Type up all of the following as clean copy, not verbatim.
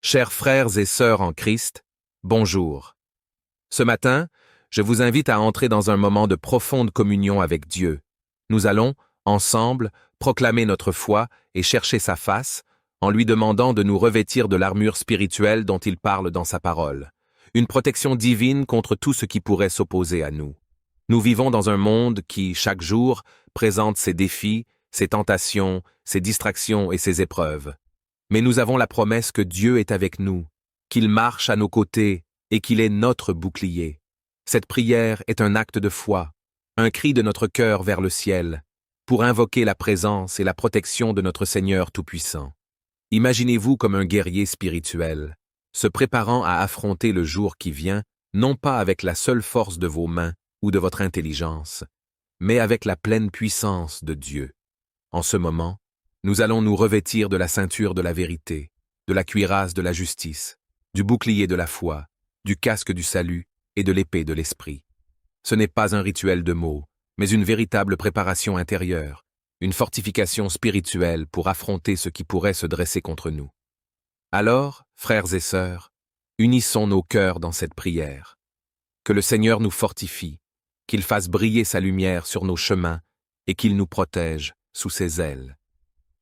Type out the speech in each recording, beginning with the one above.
Chers frères et sœurs en Christ, bonjour. Ce matin, je vous invite à entrer dans un moment de profonde communion avec Dieu. Nous allons, ensemble, proclamer notre foi et chercher sa face, en lui demandant de nous revêtir de l'armure spirituelle dont il parle dans sa parole, une protection divine contre tout ce qui pourrait s'opposer à nous. Nous vivons dans un monde qui, chaque jour, présente ses défis, ses tentations, ses distractions et ses épreuves. Mais nous avons la promesse que Dieu est avec nous, qu'il marche à nos côtés et qu'il est notre bouclier. Cette prière est un acte de foi, un cri de notre cœur vers le ciel, pour invoquer la présence et la protection de notre Seigneur Tout-Puissant. Imaginez-vous comme un guerrier spirituel, se préparant à affronter le jour qui vient, non pas avec la seule force de vos mains ou de votre intelligence, mais avec la pleine puissance de Dieu. En ce moment, nous allons nous revêtir de la ceinture de la vérité, de la cuirasse de la justice, du bouclier de la foi, du casque du salut et de l'épée de l'esprit. Ce n'est pas un rituel de mots, mais une véritable préparation intérieure, une fortification spirituelle pour affronter ce qui pourrait se dresser contre nous. Alors, frères et sœurs, unissons nos cœurs dans cette prière. Que le Seigneur nous fortifie, qu'il fasse briller sa lumière sur nos chemins et qu'il nous protège sous ses ailes.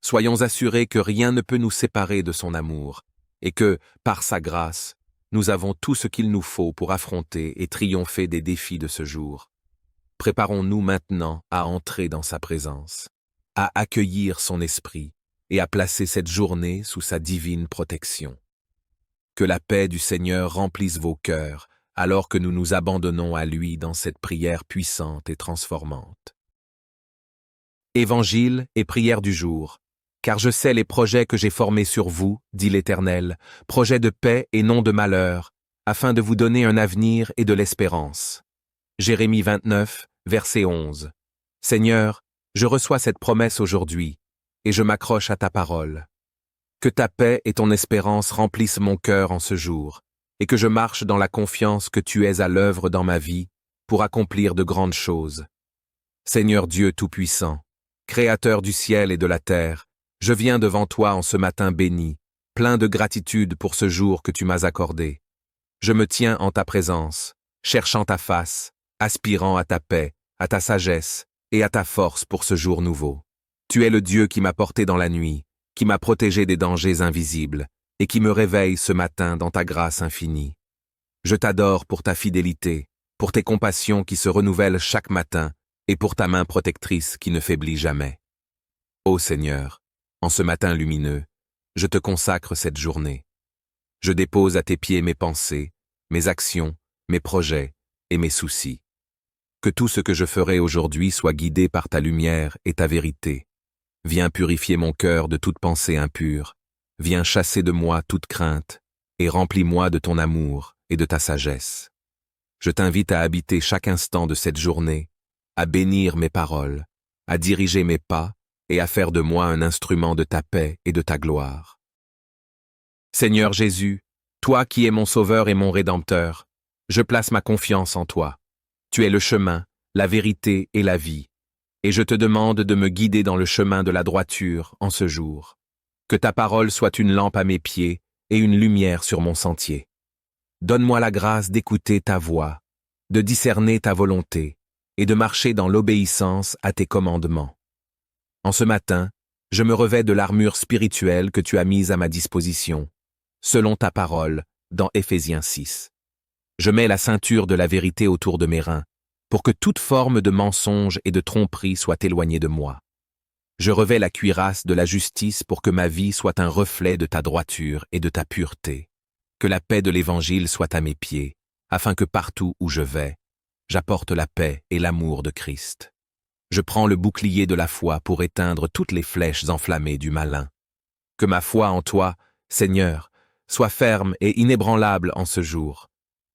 Soyons assurés que rien ne peut nous séparer de son amour et que, par sa grâce, nous avons tout ce qu'il nous faut pour affronter et triompher des défis de ce jour. Préparons-nous maintenant à entrer dans sa présence, à accueillir son esprit et à placer cette journée sous sa divine protection. Que la paix du Seigneur remplisse vos cœurs alors que nous nous abandonnons à lui dans cette prière puissante et transformante. Évangile et prière du jour. Car je sais les projets que j'ai formés sur vous, dit l'Éternel, projets de paix et non de malheur, afin de vous donner un avenir et de l'espérance. Jérémie 29, verset 11. Seigneur, je reçois cette promesse aujourd'hui, et je m'accroche à ta parole. Que ta paix et ton espérance remplissent mon cœur en ce jour, et que je marche dans la confiance que tu es à l'œuvre dans ma vie pour accomplir de grandes choses. Seigneur Dieu Tout-Puissant, Créateur du ciel et de la terre, je viens devant toi en ce matin béni, plein de gratitude pour ce jour que tu m'as accordé. Je me tiens en ta présence, cherchant ta face, aspirant à ta paix, à ta sagesse et à ta force pour ce jour nouveau. Tu es le Dieu qui m'a porté dans la nuit, qui m'a protégé des dangers invisibles et qui me réveille ce matin dans ta grâce infinie. Je t'adore pour ta fidélité, pour tes compassions qui se renouvellent chaque matin et pour ta main protectrice qui ne faiblit jamais. Ô Seigneur, en ce matin lumineux, je te consacre cette journée. Je dépose à tes pieds mes pensées, mes actions, mes projets et mes soucis. Que tout ce que je ferai aujourd'hui soit guidé par ta lumière et ta vérité. Viens purifier mon cœur de toute pensée impure. Viens chasser de moi toute crainte et remplis-moi de ton amour et de ta sagesse. Je t'invite à habiter chaque instant de cette journée, à bénir mes paroles, à diriger mes pas et à faire de moi un instrument de ta paix et de ta gloire. Seigneur Jésus, toi qui es mon Sauveur et mon Rédempteur, je place ma confiance en toi. Tu es le chemin, la vérité et la vie, et je te demande de me guider dans le chemin de la droiture en ce jour. Que ta parole soit une lampe à mes pieds et une lumière sur mon sentier. Donne-moi la grâce d'écouter ta voix, de discerner ta volonté et de marcher dans l'obéissance à tes commandements. En ce matin, je me revêts de l'armure spirituelle que tu as mise à ma disposition, selon ta parole, dans Éphésiens 6. Je mets la ceinture de la vérité autour de mes reins, pour que toute forme de mensonge et de tromperie soit éloignée de moi. Je revêts la cuirasse de la justice pour que ma vie soit un reflet de ta droiture et de ta pureté. Que la paix de l'Évangile soit à mes pieds, afin que partout où je vais, j'apporte la paix et l'amour de Christ. Je prends le bouclier de la foi pour éteindre toutes les flèches enflammées du malin. Que ma foi en toi, Seigneur, soit ferme et inébranlable en ce jour.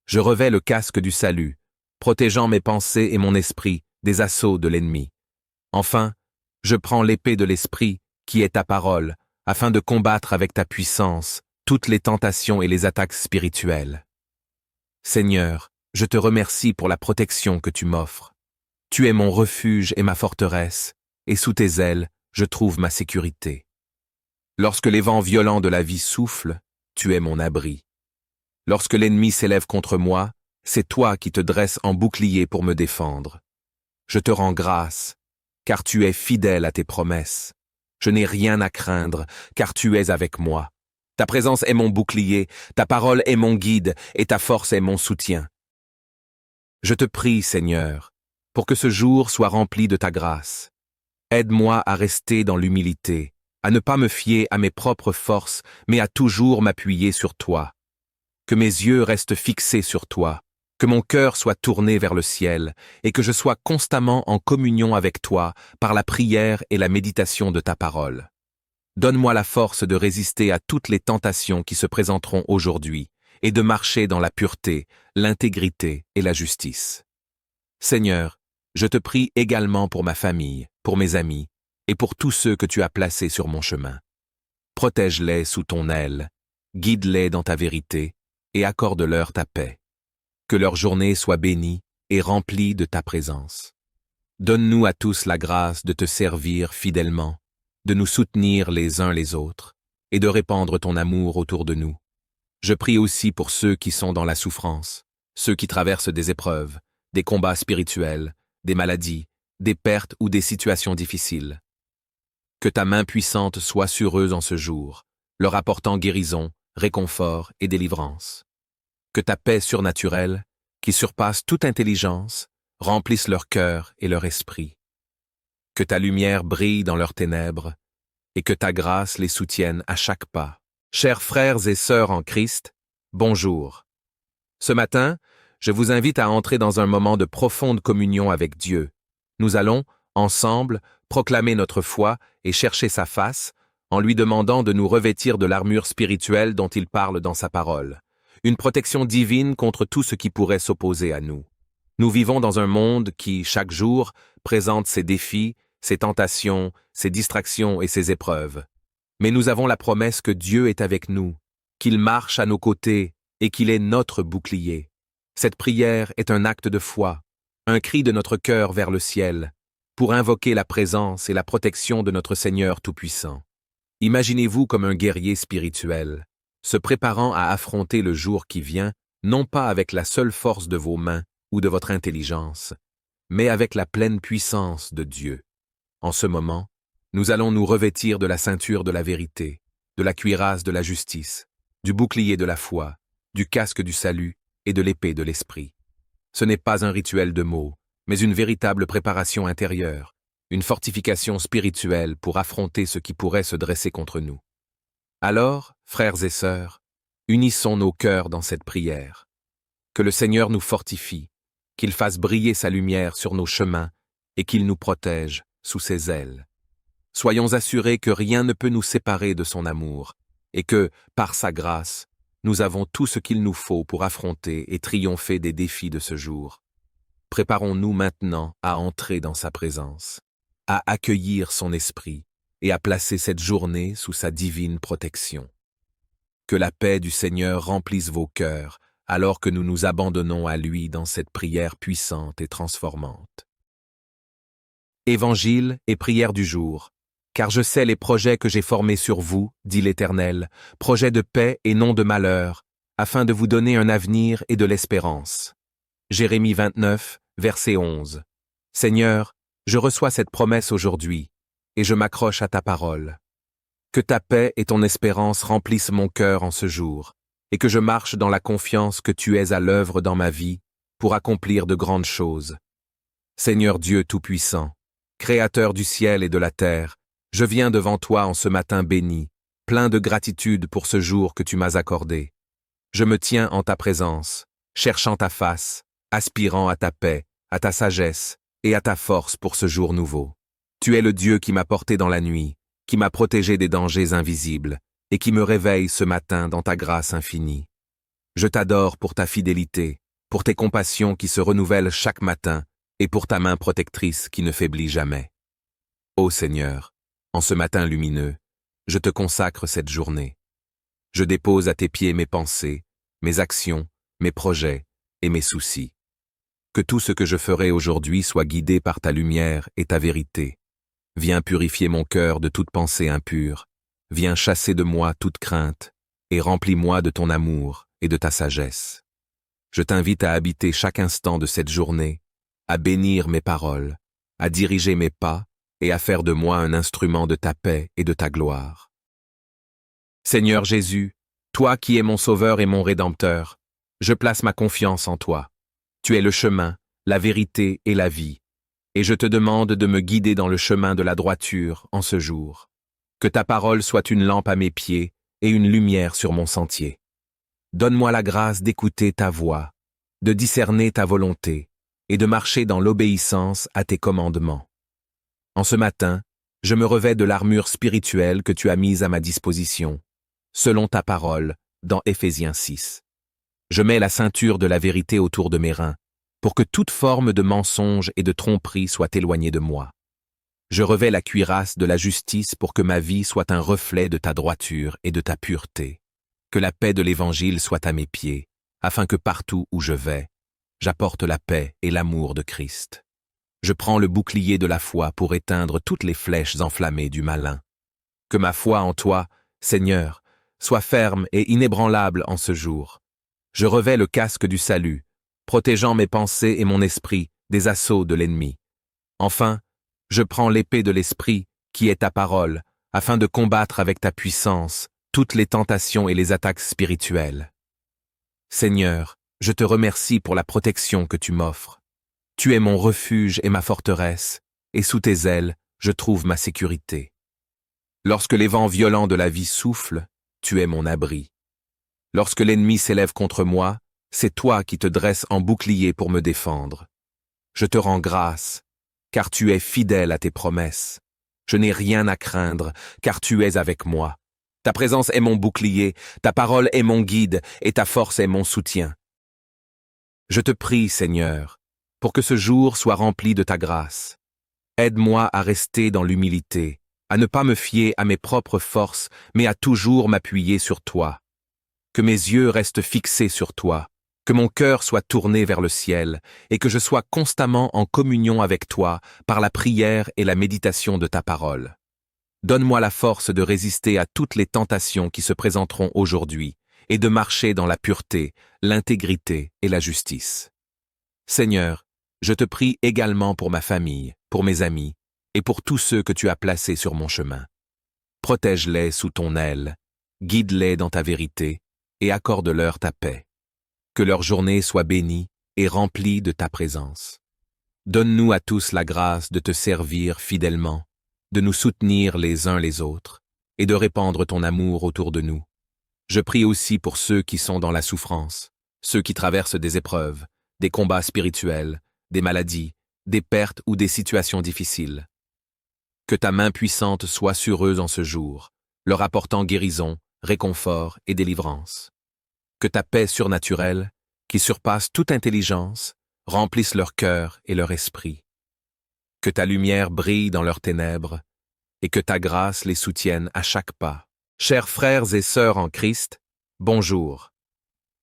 Je revêts le casque du salut, protégeant mes pensées et mon esprit des assauts de l'ennemi. Enfin, je prends l'épée de l'esprit, qui est ta parole, afin de combattre avec ta puissance toutes les tentations et les attaques spirituelles. Seigneur, je te remercie pour la protection que tu m'offres. Tu es mon refuge et ma forteresse, et sous tes ailes, je trouve ma sécurité. Lorsque les vents violents de la vie soufflent, tu es mon abri. Lorsque l'ennemi s'élève contre moi, c'est toi qui te dresses en bouclier pour me défendre. Je te rends grâce, car tu es fidèle à tes promesses. Je n'ai rien à craindre, car tu es avec moi. Ta présence est mon bouclier, ta parole est mon guide, et ta force est mon soutien. Je te prie, Seigneur, pour que ce jour soit rempli de ta grâce. Aide-moi à rester dans l'humilité, à ne pas me fier à mes propres forces, mais à toujours m'appuyer sur toi. Que mes yeux restent fixés sur toi, que mon cœur soit tourné vers le ciel, et que je sois constamment en communion avec toi par la prière et la méditation de ta parole. Donne-moi la force de résister à toutes les tentations qui se présenteront aujourd'hui, et de marcher dans la pureté, l'intégrité et la justice. Seigneur, je te prie également pour ma famille, pour mes amis, et pour tous ceux que tu as placés sur mon chemin. Protège-les sous ton aile, guide-les dans ta vérité, et accorde-leur ta paix. Que leur journée soit bénie et remplie de ta présence. Donne-nous à tous la grâce de te servir fidèlement, de nous soutenir les uns les autres, et de répandre ton amour autour de nous. Je prie aussi pour ceux qui sont dans la souffrance, ceux qui traversent des épreuves, des combats spirituels, des maladies, des pertes ou des situations difficiles. Que ta main puissante soit sur eux en ce jour, leur apportant guérison, réconfort et délivrance. Que ta paix surnaturelle, qui surpasse toute intelligence, remplisse leur cœur et leur esprit. Que ta lumière brille dans leurs ténèbres, et que ta grâce les soutienne à chaque pas. Chers frères et sœurs en Christ, bonjour. Ce matin, je vous invite à entrer dans un moment de profonde communion avec Dieu. Nous allons, ensemble, proclamer notre foi et chercher sa face, en lui demandant de nous revêtir de l'armure spirituelle dont il parle dans sa parole. Une protection divine contre tout ce qui pourrait s'opposer à nous. Nous vivons dans un monde qui, chaque jour, présente ses défis, ses tentations, ses distractions et ses épreuves. Mais nous avons la promesse que Dieu est avec nous, qu'il marche à nos côtés et qu'il est notre bouclier. Cette prière est un acte de foi, un cri de notre cœur vers le ciel, pour invoquer la présence et la protection de notre Seigneur Tout-Puissant. Imaginez-vous comme un guerrier spirituel, se préparant à affronter le jour qui vient, non pas avec la seule force de vos mains ou de votre intelligence, mais avec la pleine puissance de Dieu. En ce moment, nous allons nous revêtir de la ceinture de la vérité, de la cuirasse de la justice, du bouclier de la foi, du casque du salut et de l'épée de l'esprit. Ce n'est pas un rituel de mots, mais une véritable préparation intérieure, une fortification spirituelle pour affronter ce qui pourrait se dresser contre nous. Alors, frères et sœurs, unissons nos cœurs dans cette prière. Que le Seigneur nous fortifie, qu'il fasse briller sa lumière sur nos chemins et qu'il nous protège sous ses ailes. Soyons assurés que rien ne peut nous séparer de son amour et que, par sa grâce, nous avons tout ce qu'il nous faut pour affronter et triompher des défis de ce jour. Préparons-nous maintenant à entrer dans sa présence, à accueillir son esprit et à placer cette journée sous sa divine protection. Que la paix du Seigneur remplisse vos cœurs alors que nous nous abandonnons à lui dans cette prière puissante et transformante. Évangile et prière du jour. Car je sais les projets que j'ai formés sur vous, dit l'Éternel, projets de paix et non de malheur, afin de vous donner un avenir et de l'espérance. Jérémie 29, verset 11. Seigneur, je reçois cette promesse aujourd'hui, et je m'accroche à ta parole. Que ta paix et ton espérance remplissent mon cœur en ce jour, et que je marche dans la confiance que tu es à l'œuvre dans ma vie pour accomplir de grandes choses. Seigneur Dieu Tout-Puissant, Créateur du ciel et de la terre, je viens devant toi en ce matin béni, plein de gratitude pour ce jour que tu m'as accordé. Je me tiens en ta présence, cherchant ta face, aspirant à ta paix, à ta sagesse et à ta force pour ce jour nouveau. Tu es le Dieu qui m'a porté dans la nuit, qui m'a protégé des dangers invisibles et qui me réveille ce matin dans ta grâce infinie. Je t'adore pour ta fidélité, pour tes compassions qui se renouvellent chaque matin et pour ta main protectrice qui ne faiblit jamais. Ô Seigneur, en ce matin lumineux, je te consacre cette journée. Je dépose à tes pieds mes pensées, mes actions, mes projets et mes soucis. Que tout ce que je ferai aujourd'hui soit guidé par ta lumière et ta vérité. Viens purifier mon cœur de toute pensée impure. Viens chasser de moi toute crainte et remplis-moi de ton amour et de ta sagesse. Je t'invite à habiter chaque instant de cette journée, à bénir mes paroles, à diriger mes pas et à faire de moi un instrument de ta paix et de ta gloire. Seigneur Jésus, toi qui es mon Sauveur et mon Rédempteur, je place ma confiance en toi. Tu es le chemin, la vérité et la vie, et je te demande de me guider dans le chemin de la droiture en ce jour. Que ta parole soit une lampe à mes pieds et une lumière sur mon sentier. Donne-moi la grâce d'écouter ta voix, de discerner ta volonté et de marcher dans l'obéissance à tes commandements. En ce matin, je me revêts de l'armure spirituelle que tu as mise à ma disposition, selon ta parole, dans Éphésiens 6. Je mets la ceinture de la vérité autour de mes reins, pour que toute forme de mensonge et de tromperie soit éloignée de moi. Je revêts la cuirasse de la justice pour que ma vie soit un reflet de ta droiture et de ta pureté. Que la paix de l'Évangile soit à mes pieds, afin que partout où je vais, j'apporte la paix et l'amour de Christ. Je prends le bouclier de la foi pour éteindre toutes les flèches enflammées du malin. Que ma foi en toi, Seigneur, soit ferme et inébranlable en ce jour. Je revêts le casque du salut, protégeant mes pensées et mon esprit des assauts de l'ennemi. Enfin, je prends l'épée de l'esprit, qui est ta parole, afin de combattre avec ta puissance toutes les tentations et les attaques spirituelles. Seigneur, je te remercie pour la protection que tu m'offres. Tu es mon refuge et ma forteresse, et sous tes ailes, je trouve ma sécurité. Lorsque les vents violents de la vie soufflent, tu es mon abri. Lorsque l'ennemi s'élève contre moi, c'est toi qui te dresses en bouclier pour me défendre. Je te rends grâce, car tu es fidèle à tes promesses. Je n'ai rien à craindre, car tu es avec moi. Ta présence est mon bouclier, ta parole est mon guide, et ta force est mon soutien. Je te prie, Seigneur, pour que ce jour soit rempli de ta grâce. Aide-moi à rester dans l'humilité, à ne pas me fier à mes propres forces, mais à toujours m'appuyer sur toi. Que mes yeux restent fixés sur toi, que mon cœur soit tourné vers le ciel, et que je sois constamment en communion avec toi par la prière et la méditation de ta parole. Donne-moi la force de résister à toutes les tentations qui se présenteront aujourd'hui, et de marcher dans la pureté, l'intégrité et la justice. Seigneur, je te prie également pour ma famille, pour mes amis, et pour tous ceux que tu as placés sur mon chemin. Protège-les sous ton aile, guide-les dans ta vérité, et accorde-leur ta paix. Que leur journée soit bénie et remplie de ta présence. Donne-nous à tous la grâce de te servir fidèlement, de nous soutenir les uns les autres, et de répandre ton amour autour de nous. Je prie aussi pour ceux qui sont dans la souffrance, ceux qui traversent des épreuves, des combats spirituels, des maladies, des pertes ou des situations difficiles. Que ta main puissante soit sur eux en ce jour, leur apportant guérison, réconfort et délivrance. Que ta paix surnaturelle, qui surpasse toute intelligence, remplisse leur cœur et leur esprit. Que ta lumière brille dans leurs ténèbres, et que ta grâce les soutienne à chaque pas. Chers frères et sœurs en Christ, bonjour.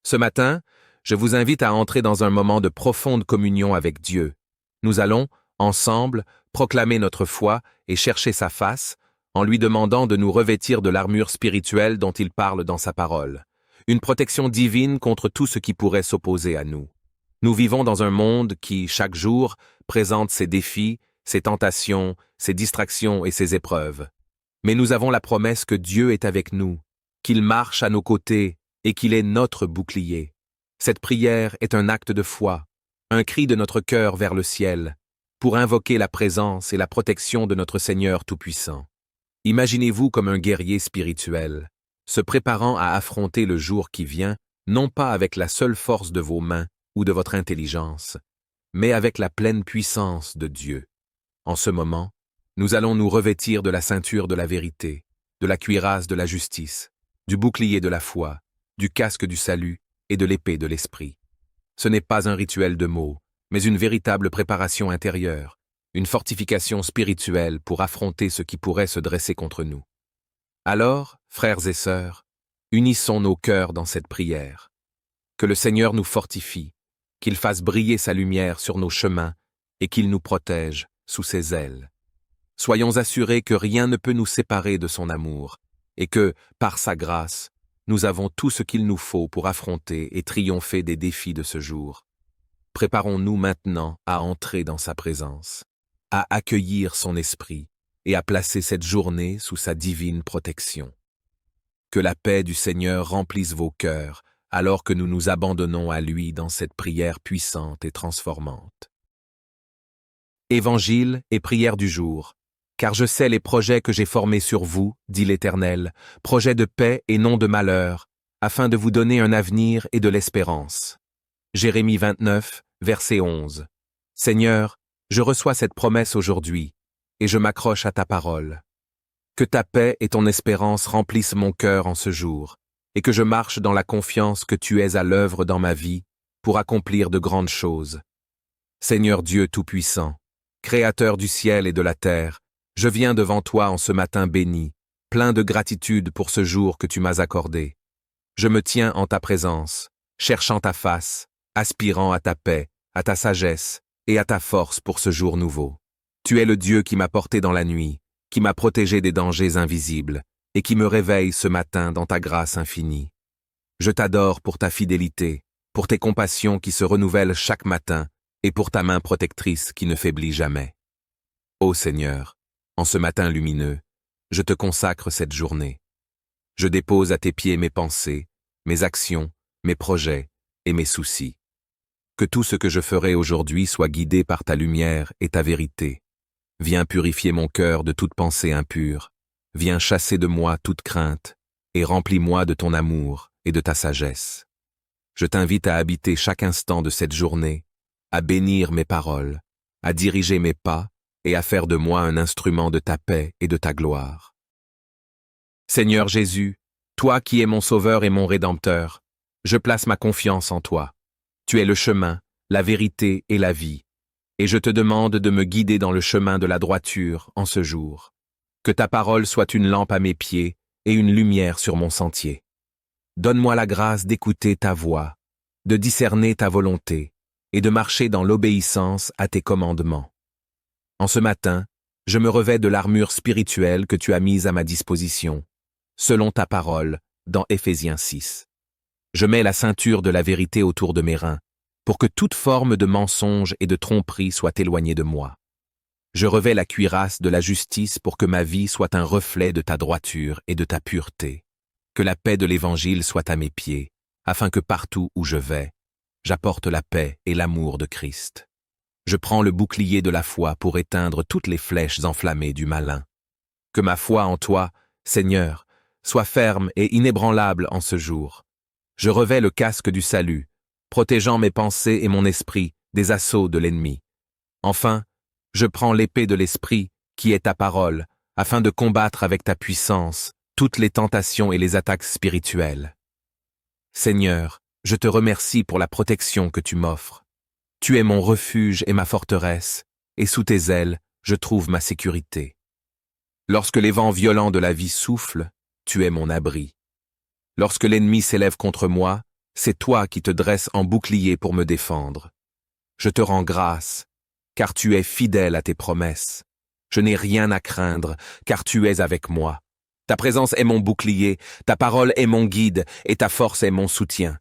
Ce matin, je vous invite à entrer dans un moment de profonde communion avec Dieu. Nous allons, ensemble, proclamer notre foi et chercher sa face, en lui demandant de nous revêtir de l'armure spirituelle dont il parle dans sa parole. Une protection divine contre tout ce qui pourrait s'opposer à nous. Nous vivons dans un monde qui, chaque jour, présente ses défis, ses tentations, ses distractions et ses épreuves. Mais nous avons la promesse que Dieu est avec nous, qu'il marche à nos côtés et qu'il est notre bouclier. Cette prière est un acte de foi, un cri de notre cœur vers le ciel, pour invoquer la présence et la protection de notre Seigneur Tout-Puissant. Imaginez-vous comme un guerrier spirituel, se préparant à affronter le jour qui vient, non pas avec la seule force de vos mains ou de votre intelligence, mais avec la pleine puissance de Dieu. En ce moment, nous allons nous revêtir de la ceinture de la vérité, de la cuirasse de la justice, du bouclier de la foi, du casque du salut et de l'épée de l'esprit. Ce n'est pas un rituel de mots, mais une véritable préparation intérieure, une fortification spirituelle pour affronter ce qui pourrait se dresser contre nous. Alors, frères et sœurs, unissons nos cœurs dans cette prière. Que le Seigneur nous fortifie, qu'il fasse briller sa lumière sur nos chemins et qu'il nous protège sous ses ailes. Soyons assurés que rien ne peut nous séparer de son amour et que, par sa grâce, nous avons tout ce qu'il nous faut pour affronter et triompher des défis de ce jour. Préparons-nous maintenant à entrer dans sa présence, à accueillir son esprit et à placer cette journée sous sa divine protection. Que la paix du Seigneur remplisse vos cœurs alors que nous nous abandonnons à lui dans cette prière puissante et transformante. Évangile et prière du jour. Car je sais les projets que j'ai formés sur vous, dit l'Éternel, projets de paix et non de malheur, afin de vous donner un avenir et de l'espérance. Jérémie 29, verset 11. Seigneur, je reçois cette promesse aujourd'hui, et je m'accroche à ta parole. Que ta paix et ton espérance remplissent mon cœur en ce jour, et que je marche dans la confiance que tu es à l'œuvre dans ma vie pour accomplir de grandes choses. Seigneur Dieu Tout-Puissant, Créateur du ciel et de la terre, je viens devant toi en ce matin béni, plein de gratitude pour ce jour que tu m'as accordé. Je me tiens en ta présence, cherchant ta face, aspirant à ta paix, à ta sagesse et à ta force pour ce jour nouveau. Tu es le Dieu qui m'a porté dans la nuit, qui m'a protégé des dangers invisibles et qui me réveille ce matin dans ta grâce infinie. Je t'adore pour ta fidélité, pour tes compassions qui se renouvellent chaque matin et pour ta main protectrice qui ne faiblit jamais. Ô Seigneur, en ce matin lumineux, je te consacre cette journée. Je dépose à tes pieds mes pensées, mes actions, mes projets et mes soucis. Que tout ce que je ferai aujourd'hui soit guidé par ta lumière et ta vérité. Viens purifier mon cœur de toute pensée impure. Viens chasser de moi toute crainte et remplis-moi de ton amour et de ta sagesse. Je t'invite à habiter chaque instant de cette journée, à bénir mes paroles, à diriger mes pas et à faire de moi un instrument de ta paix et de ta gloire. Seigneur Jésus, toi qui es mon Sauveur et mon Rédempteur, je place ma confiance en toi. Tu es le chemin, la vérité et la vie, et je te demande de me guider dans le chemin de la droiture en ce jour. Que ta parole soit une lampe à mes pieds et une lumière sur mon sentier. Donne-moi la grâce d'écouter ta voix, de discerner ta volonté et de marcher dans l'obéissance à tes commandements. En ce matin, je me revêts de l'armure spirituelle que tu as mise à ma disposition, selon ta parole, dans Éphésiens 6. Je mets la ceinture de la vérité autour de mes reins, pour que toute forme de mensonge et de tromperie soit éloignée de moi. Je revêts la cuirasse de la justice pour que ma vie soit un reflet de ta droiture et de ta pureté. Que la paix de l'Évangile soit à mes pieds, afin que partout où je vais, j'apporte la paix et l'amour de Christ. Je prends le bouclier de la foi pour éteindre toutes les flèches enflammées du malin. Que ma foi en toi, Seigneur, soit ferme et inébranlable en ce jour. Je revêts le casque du salut, protégeant mes pensées et mon esprit des assauts de l'ennemi. Enfin, je prends l'épée de l'esprit, qui est ta parole, afin de combattre avec ta puissance toutes les tentations et les attaques spirituelles. Seigneur, je te remercie pour la protection que tu m'offres. Tu es mon refuge et ma forteresse, et sous tes ailes, je trouve ma sécurité. Lorsque les vents violents de la vie soufflent, tu es mon abri. Lorsque l'ennemi s'élève contre moi, c'est toi qui te dresses en bouclier pour me défendre. Je te rends grâce, car tu es fidèle à tes promesses. Je n'ai rien à craindre, car tu es avec moi. Ta présence est mon bouclier, ta parole est mon guide, et ta force est mon soutien.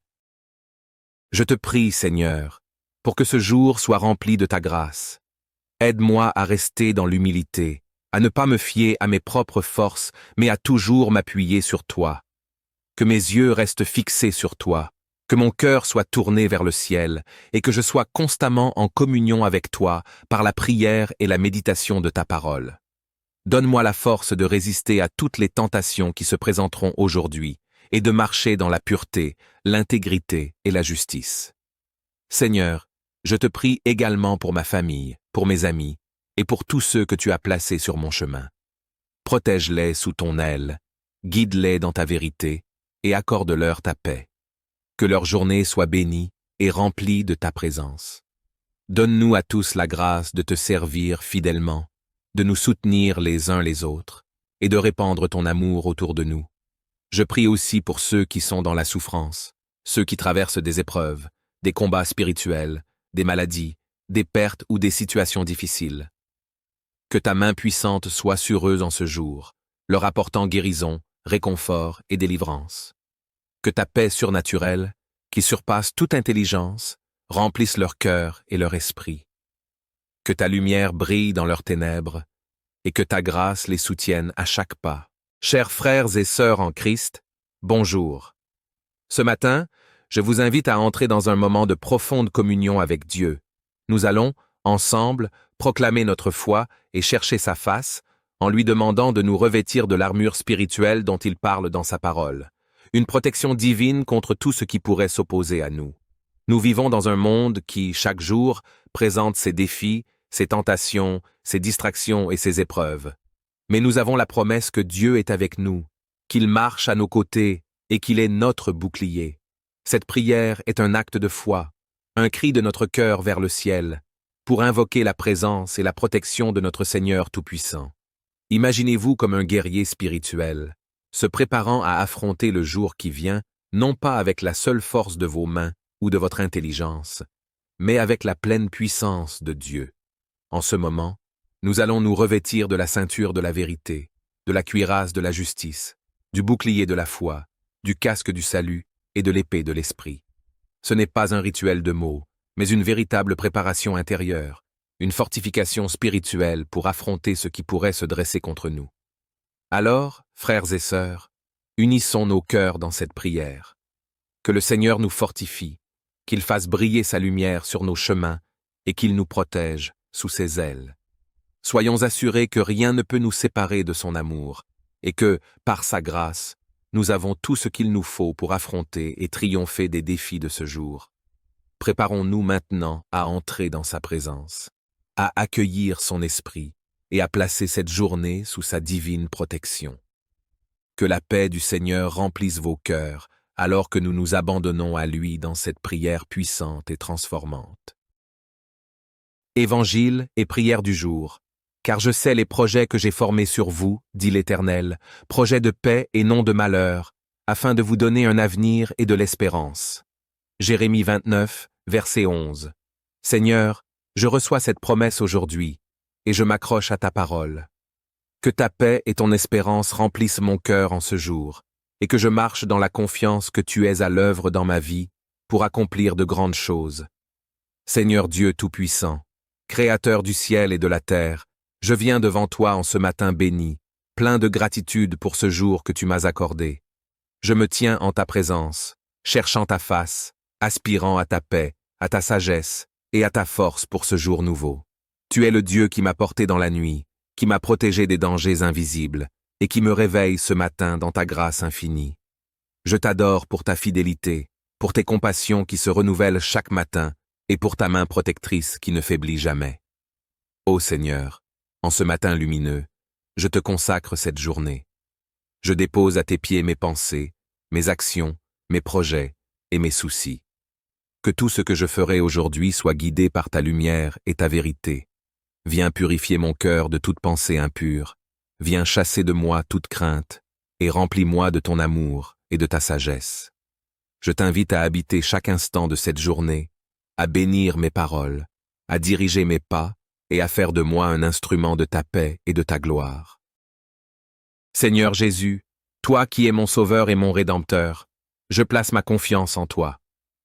Je te prie, Seigneur, pour que ce jour soit rempli de ta grâce. Aide-moi à rester dans l'humilité, à ne pas me fier à mes propres forces, mais à toujours m'appuyer sur toi. Que mes yeux restent fixés sur toi, que mon cœur soit tourné vers le ciel, et que je sois constamment en communion avec toi par la prière et la méditation de ta parole. Donne-moi la force de résister à toutes les tentations qui se présenteront aujourd'hui, et de marcher dans la pureté, l'intégrité et la justice. Seigneur, je te prie également pour ma famille, pour mes amis, et pour tous ceux que tu as placés sur mon chemin. Protège-les sous ton aile, guide-les dans ta vérité, et accorde-leur ta paix. Que leur journée soit bénie et remplie de ta présence. Donne-nous à tous la grâce de te servir fidèlement, de nous soutenir les uns les autres, et de répandre ton amour autour de nous. Je prie aussi pour ceux qui sont dans la souffrance, ceux qui traversent des épreuves, des combats spirituels, des maladies, des pertes ou des situations difficiles. Que ta main puissante soit sur eux en ce jour, leur apportant guérison, réconfort et délivrance. Que ta paix surnaturelle, qui surpasse toute intelligence, remplisse leur cœur et leur esprit. Que ta lumière brille dans leurs ténèbres, et que ta grâce les soutienne à chaque pas. Chers frères et sœurs en Christ, bonjour. Ce matin, je vous invite à entrer dans un moment de profonde communion avec Dieu. Nous allons, ensemble, proclamer notre foi et chercher sa face, en lui demandant de nous revêtir de l'armure spirituelle dont il parle dans sa parole, une protection divine contre tout ce qui pourrait s'opposer à nous. Nous vivons dans un monde qui, chaque jour, présente ses défis, ses tentations, ses distractions et ses épreuves. Mais nous avons la promesse que Dieu est avec nous, qu'il marche à nos côtés et qu'il est notre bouclier. Cette prière est un acte de foi, un cri de notre cœur vers le ciel, pour invoquer la présence et la protection de notre Seigneur Tout-Puissant. Imaginez-vous comme un guerrier spirituel, se préparant à affronter le jour qui vient, non pas avec la seule force de vos mains ou de votre intelligence, mais avec la pleine puissance de Dieu. En ce moment, nous allons nous revêtir de la ceinture de la vérité, de la cuirasse de la justice, du bouclier de la foi, du casque du salut et de l'épée de l'esprit. Ce n'est pas un rituel de mots, mais une véritable préparation intérieure, une fortification spirituelle pour affronter ce qui pourrait se dresser contre nous. Alors, frères et sœurs, unissons nos cœurs dans cette prière. Que le Seigneur nous fortifie, qu'il fasse briller sa lumière sur nos chemins et qu'il nous protège sous ses ailes. Soyons assurés que rien ne peut nous séparer de son amour et que, par sa grâce, nous avons tout ce qu'il nous faut pour affronter et triompher des défis de ce jour. Préparons-nous maintenant à entrer dans sa présence, à accueillir son esprit et à placer cette journée sous sa divine protection. Que la paix du Seigneur remplisse vos cœurs alors que nous nous abandonnons à lui dans cette prière puissante et transformante. Évangile et prière du jour. Car je sais les projets que j'ai formés sur vous, dit l'Éternel, projets de paix et non de malheur, afin de vous donner un avenir et de l'espérance. Jérémie 29, verset 11. Seigneur, je reçois cette promesse aujourd'hui, et je m'accroche à ta parole. Que ta paix et ton espérance remplissent mon cœur en ce jour, et que je marche dans la confiance que tu es à l'œuvre dans ma vie pour accomplir de grandes choses. Seigneur Dieu Tout-Puissant, Créateur du ciel et de la terre, je viens devant toi en ce matin béni, plein de gratitude pour ce jour que tu m'as accordé. Je me tiens en ta présence, cherchant ta face, aspirant à ta paix, à ta sagesse et à ta force pour ce jour nouveau. Tu es le Dieu qui m'a porté dans la nuit, qui m'a protégé des dangers invisibles et qui me réveille ce matin dans ta grâce infinie. Je t'adore pour ta fidélité, pour tes compassions qui se renouvellent chaque matin et pour ta main protectrice qui ne faiblit jamais. Ô Seigneur, en ce matin lumineux, je te consacre cette journée. Je dépose à tes pieds mes pensées, mes actions, mes projets et mes soucis. Que tout ce que je ferai aujourd'hui soit guidé par ta lumière et ta vérité. Viens purifier mon cœur de toute pensée impure. Viens chasser de moi toute crainte et remplis-moi de ton amour et de ta sagesse. Je t'invite à habiter chaque instant de cette journée, à bénir mes paroles, à diriger mes pas et à faire de moi un instrument de ta paix et de ta gloire. Seigneur Jésus, toi qui es mon Sauveur et mon Rédempteur, je place ma confiance en toi.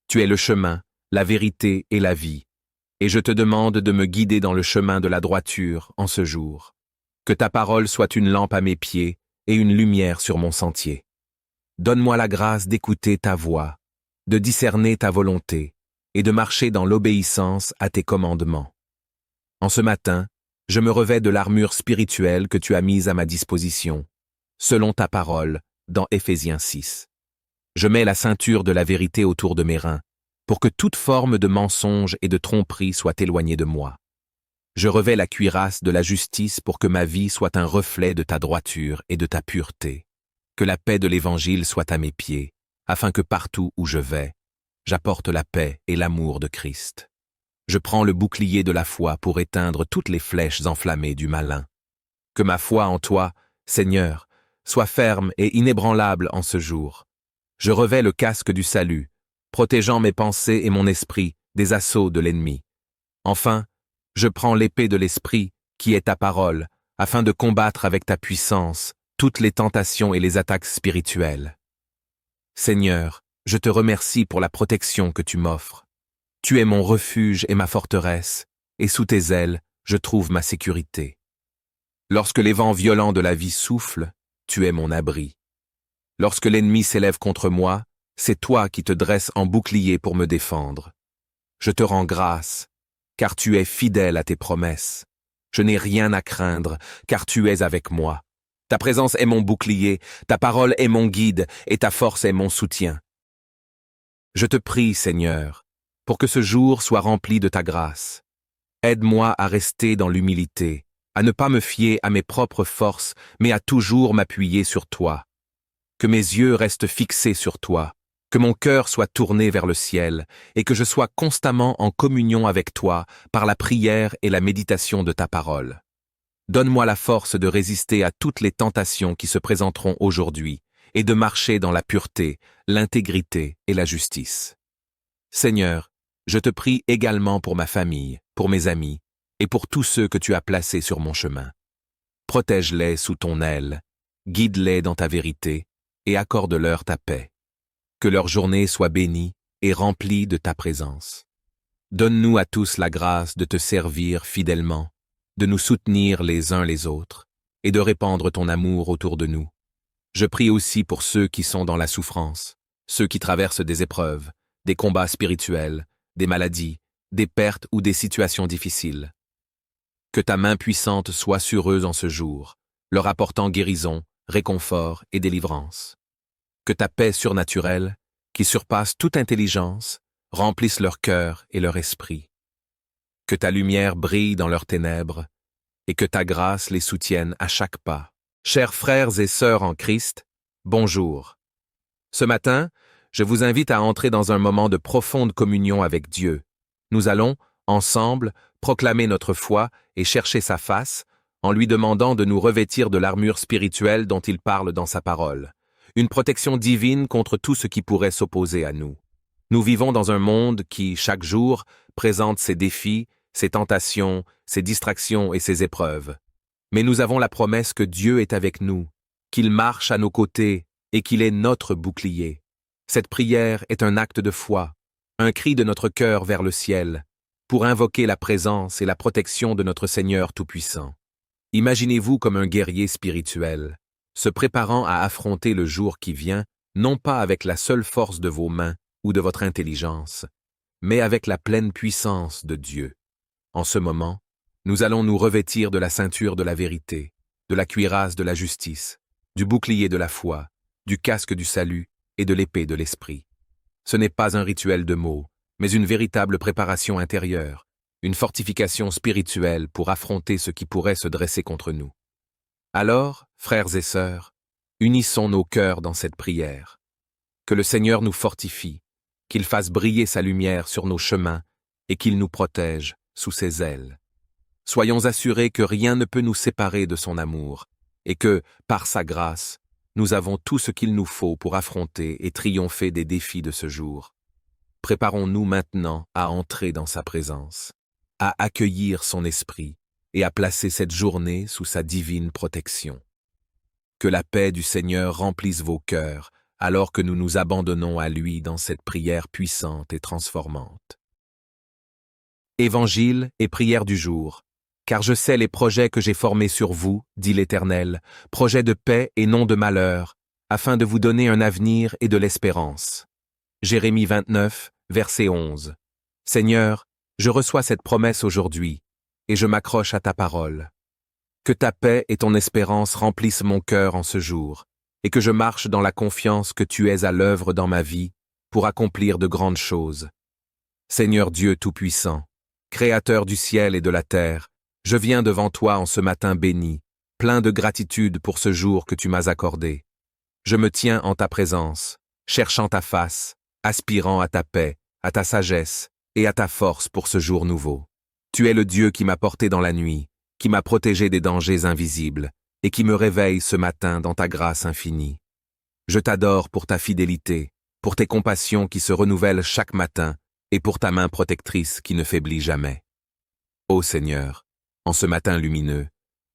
Tu es le chemin, la vérité et la vie, et je te demande de me guider dans le chemin de la droiture en ce jour. Que ta parole soit une lampe à mes pieds et une lumière sur mon sentier. Donne-moi la grâce d'écouter ta voix, de discerner ta volonté et de marcher dans l'obéissance à tes commandements. En ce matin, je me revêts de l'armure spirituelle que tu as mise à ma disposition, selon ta parole, dans Éphésiens 6. Je mets la ceinture de la vérité autour de mes reins, pour que toute forme de mensonge et de tromperie soit éloignée de moi. Je revêts la cuirasse de la justice pour que ma vie soit un reflet de ta droiture et de ta pureté. Que la paix de l'Évangile soit à mes pieds, afin que partout où je vais, j'apporte la paix et l'amour de Christ. Je prends le bouclier de la foi pour éteindre toutes les flèches enflammées du malin. Que ma foi en toi, Seigneur, soit ferme et inébranlable en ce jour. Je revêts le casque du salut, protégeant mes pensées et mon esprit des assauts de l'ennemi. Enfin, je prends l'épée de l'esprit, qui est ta parole, afin de combattre avec ta puissance toutes les tentations et les attaques spirituelles. Seigneur, je te remercie pour la protection que tu m'offres. Tu es mon refuge et ma forteresse, et sous tes ailes, je trouve ma sécurité. Lorsque les vents violents de la vie soufflent, tu es mon abri. Lorsque l'ennemi s'élève contre moi, c'est toi qui te dresses en bouclier pour me défendre. Je te rends grâce, car tu es fidèle à tes promesses. Je n'ai rien à craindre, car tu es avec moi. Ta présence est mon bouclier, ta parole est mon guide, et ta force est mon soutien. Je te prie, Seigneur, pour que ce jour soit rempli de ta grâce. Aide-moi à rester dans l'humilité, à ne pas me fier à mes propres forces, mais à toujours m'appuyer sur toi. Que mes yeux restent fixés sur toi, que mon cœur soit tourné vers le ciel, et que je sois constamment en communion avec toi par la prière et la méditation de ta parole. Donne-moi la force de résister à toutes les tentations qui se présenteront aujourd'hui, et de marcher dans la pureté, l'intégrité et la justice. Seigneur, je te prie également pour ma famille, pour mes amis, et pour tous ceux que tu as placés sur mon chemin. Protège-les sous ton aile, guide-les dans ta vérité, et accorde-leur ta paix. Que leur journée soit bénie et remplie de ta présence. Donne-nous à tous la grâce de te servir fidèlement, de nous soutenir les uns les autres, et de répandre ton amour autour de nous. Je prie aussi pour ceux qui sont dans la souffrance, ceux qui traversent des épreuves, des combats spirituels, des maladies, des pertes ou des situations difficiles. Que ta main puissante soit sur eux en ce jour, leur apportant guérison, réconfort et délivrance. Que ta paix surnaturelle, qui surpasse toute intelligence, remplisse leur cœur et leur esprit. Que ta lumière brille dans leurs ténèbres, et que ta grâce les soutienne à chaque pas. Chers frères et sœurs en Christ, bonjour. Ce matin, je vous invite à entrer dans un moment de profonde communion avec Dieu. Nous allons, ensemble, proclamer notre foi et chercher sa face, en lui demandant de nous revêtir de l'armure spirituelle dont il parle dans sa parole. Une protection divine contre tout ce qui pourrait s'opposer à nous. Nous vivons dans un monde qui, chaque jour, présente ses défis, ses tentations, ses distractions et ses épreuves. Mais nous avons la promesse que Dieu est avec nous, qu'il marche à nos côtés et qu'il est notre bouclier. Cette prière est un acte de foi, un cri de notre cœur vers le ciel, pour invoquer la présence et la protection de notre Seigneur Tout-Puissant. Imaginez-vous comme un guerrier spirituel, se préparant à affronter le jour qui vient, non pas avec la seule force de vos mains ou de votre intelligence, mais avec la pleine puissance de Dieu. En ce moment, nous allons nous revêtir de la ceinture de la vérité, de la cuirasse de la justice, du bouclier de la foi, du casque du salut et de l'épée de l'esprit. Ce n'est pas un rituel de mots, mais une véritable préparation intérieure, une fortification spirituelle pour affronter ce qui pourrait se dresser contre nous. Alors, frères et sœurs, unissons nos cœurs dans cette prière. Que le Seigneur nous fortifie, qu'il fasse briller sa lumière sur nos chemins et qu'il nous protège sous ses ailes. Soyons assurés que rien ne peut nous séparer de son amour et que, par sa grâce, nous avons tout ce qu'il nous faut pour affronter et triompher des défis de ce jour. Préparons-nous maintenant à entrer dans sa présence, à accueillir son esprit et à placer cette journée sous sa divine protection. Que la paix du Seigneur remplisse vos cœurs alors que nous nous abandonnons à lui dans cette prière puissante et transformante. Évangile et prière du jour. Car je sais les projets que j'ai formés sur vous, dit l'Éternel, projets de paix et non de malheur, afin de vous donner un avenir et de l'espérance. Jérémie 29, verset 11. Seigneur, je reçois cette promesse aujourd'hui, et je m'accroche à ta parole. Que ta paix et ton espérance remplissent mon cœur en ce jour, et que je marche dans la confiance que tu es à l'œuvre dans ma vie pour accomplir de grandes choses. Seigneur Dieu Tout-Puissant, Créateur du ciel et de la terre, je viens devant toi en ce matin béni, plein de gratitude pour ce jour que tu m'as accordé. Je me tiens en ta présence, cherchant ta face, aspirant à ta paix, à ta sagesse et à ta force pour ce jour nouveau. Tu es le Dieu qui m'a porté dans la nuit, qui m'a protégé des dangers invisibles et qui me réveille ce matin dans ta grâce infinie. Je t'adore pour ta fidélité, pour tes compassions qui se renouvellent chaque matin et pour ta main protectrice qui ne faiblit jamais. Ô Seigneur, en ce matin lumineux,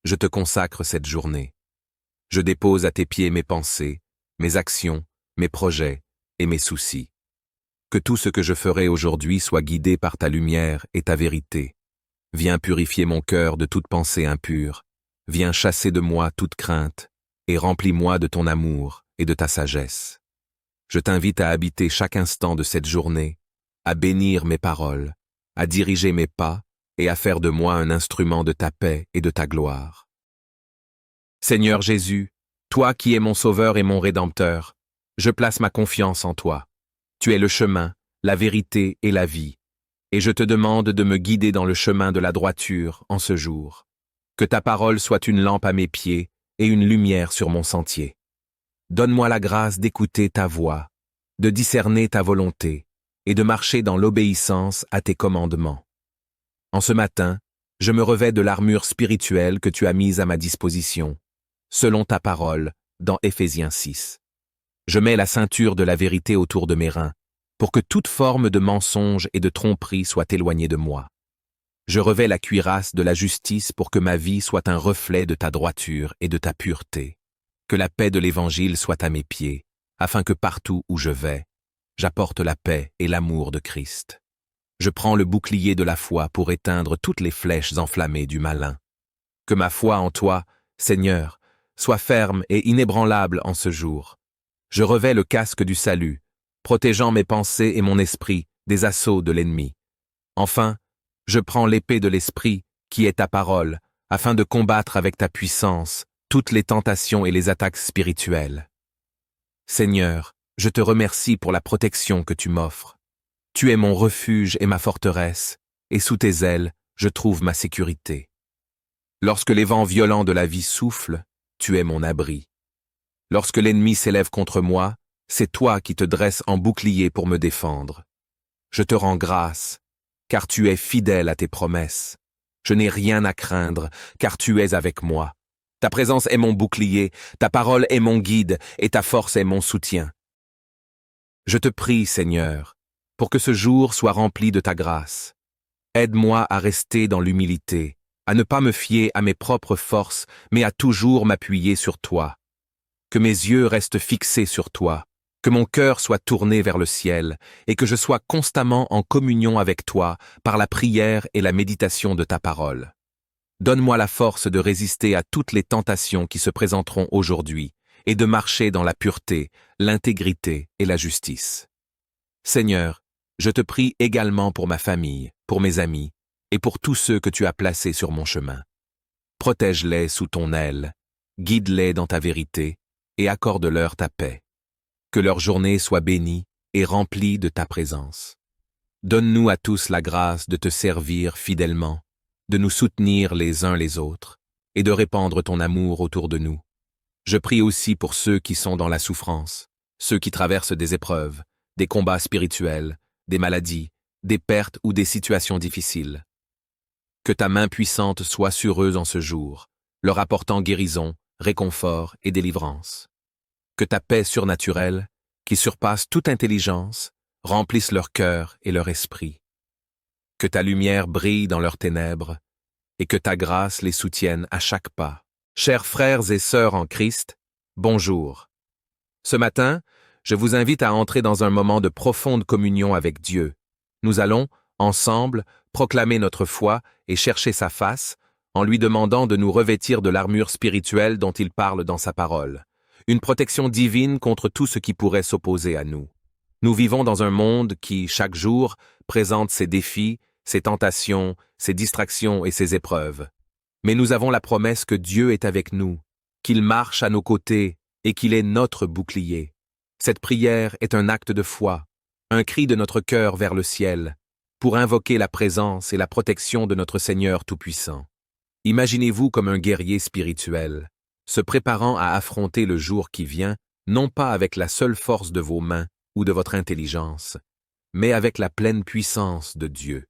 je te consacre cette journée. Je dépose à tes pieds mes pensées, mes actions, mes projets, et mes soucis. Que tout ce que je ferai aujourd'hui soit guidé par ta lumière et ta vérité. Viens purifier mon cœur de toute pensée impure. Viens chasser de moi toute crainte, et remplis-moi de ton amour et de ta sagesse. Je t'invite à habiter chaque instant de cette journée, à bénir mes paroles, à diriger mes pas et à faire de moi un instrument de ta paix et de ta gloire. Seigneur Jésus, toi qui es mon Sauveur et mon Rédempteur, je place ma confiance en toi. Tu es le chemin, la vérité et la vie, et je te demande de me guider dans le chemin de la droiture en ce jour. Que ta parole soit une lampe à mes pieds et une lumière sur mon sentier. Donne-moi la grâce d'écouter ta voix, de discerner ta volonté et de marcher dans l'obéissance à tes commandements. En ce matin, je me revêts de l'armure spirituelle que tu as mise à ma disposition, selon ta parole, dans Éphésiens 6. Je mets la ceinture de la vérité autour de mes reins, pour que toute forme de mensonge et de tromperie soit éloignée de moi. Je revêts la cuirasse de la justice pour que ma vie soit un reflet de ta droiture et de ta pureté. Que la paix de l'Évangile soit à mes pieds, afin que partout où je vais, j'apporte la paix et l'amour de Christ. Je prends le bouclier de la foi pour éteindre toutes les flèches enflammées du malin. Que ma foi en toi, Seigneur, soit ferme et inébranlable en ce jour. Je revêts le casque du salut, protégeant mes pensées et mon esprit des assauts de l'ennemi. Enfin, je prends l'épée de l'esprit, qui est ta parole, afin de combattre avec ta puissance toutes les tentations et les attaques spirituelles. Seigneur, je te remercie pour la protection que tu m'offres. Tu es mon refuge et ma forteresse, et sous tes ailes, je trouve ma sécurité. Lorsque les vents violents de la vie soufflent, tu es mon abri. Lorsque l'ennemi s'élève contre moi, c'est toi qui te dresses en bouclier pour me défendre. Je te rends grâce, car tu es fidèle à tes promesses. Je n'ai rien à craindre, car tu es avec moi. Ta présence est mon bouclier, ta parole est mon guide, et ta force est mon soutien. Je te prie, Seigneur, pour que ce jour soit rempli de ta grâce. Aide-moi à rester dans l'humilité, à ne pas me fier à mes propres forces, mais à toujours m'appuyer sur toi. Que mes yeux restent fixés sur toi, que mon cœur soit tourné vers le ciel, et que je sois constamment en communion avec toi par la prière et la méditation de ta parole. Donne-moi la force de résister à toutes les tentations qui se présenteront aujourd'hui, et de marcher dans la pureté, l'intégrité et la justice. Seigneur, je te prie également pour ma famille, pour mes amis, et pour tous ceux que tu as placés sur mon chemin. Protège-les sous ton aile, guide-les dans ta vérité, et accorde-leur ta paix. Que leur journée soit bénie et remplie de ta présence. Donne-nous à tous la grâce de te servir fidèlement, de nous soutenir les uns les autres, et de répandre ton amour autour de nous. Je prie aussi pour ceux qui sont dans la souffrance, ceux qui traversent des épreuves, des combats spirituels, des maladies, des pertes ou des situations difficiles. Que ta main puissante soit sur eux en ce jour, leur apportant guérison, réconfort et délivrance. Que ta paix surnaturelle, qui surpasse toute intelligence, remplisse leur cœur et leur esprit. Que ta lumière brille dans leurs ténèbres, et que ta grâce les soutienne à chaque pas. Chers frères et sœurs en Christ, bonjour. Ce matin, je vous invite à entrer dans un moment de profonde communion avec Dieu. Nous allons, ensemble, proclamer notre foi et chercher sa face, en lui demandant de nous revêtir de l'armure spirituelle dont il parle dans sa parole. Une protection divine contre tout ce qui pourrait s'opposer à nous. Nous vivons dans un monde qui, chaque jour, présente ses défis, ses tentations, ses distractions et ses épreuves. Mais nous avons la promesse que Dieu est avec nous, qu'il marche à nos côtés et qu'il est notre bouclier. Cette prière est un acte de foi, un cri de notre cœur vers le ciel, pour invoquer la présence et la protection de notre Seigneur Tout-Puissant. Imaginez-vous comme un guerrier spirituel, se préparant à affronter le jour qui vient, non pas avec la seule force de vos mains ou de votre intelligence, mais avec la pleine puissance de Dieu.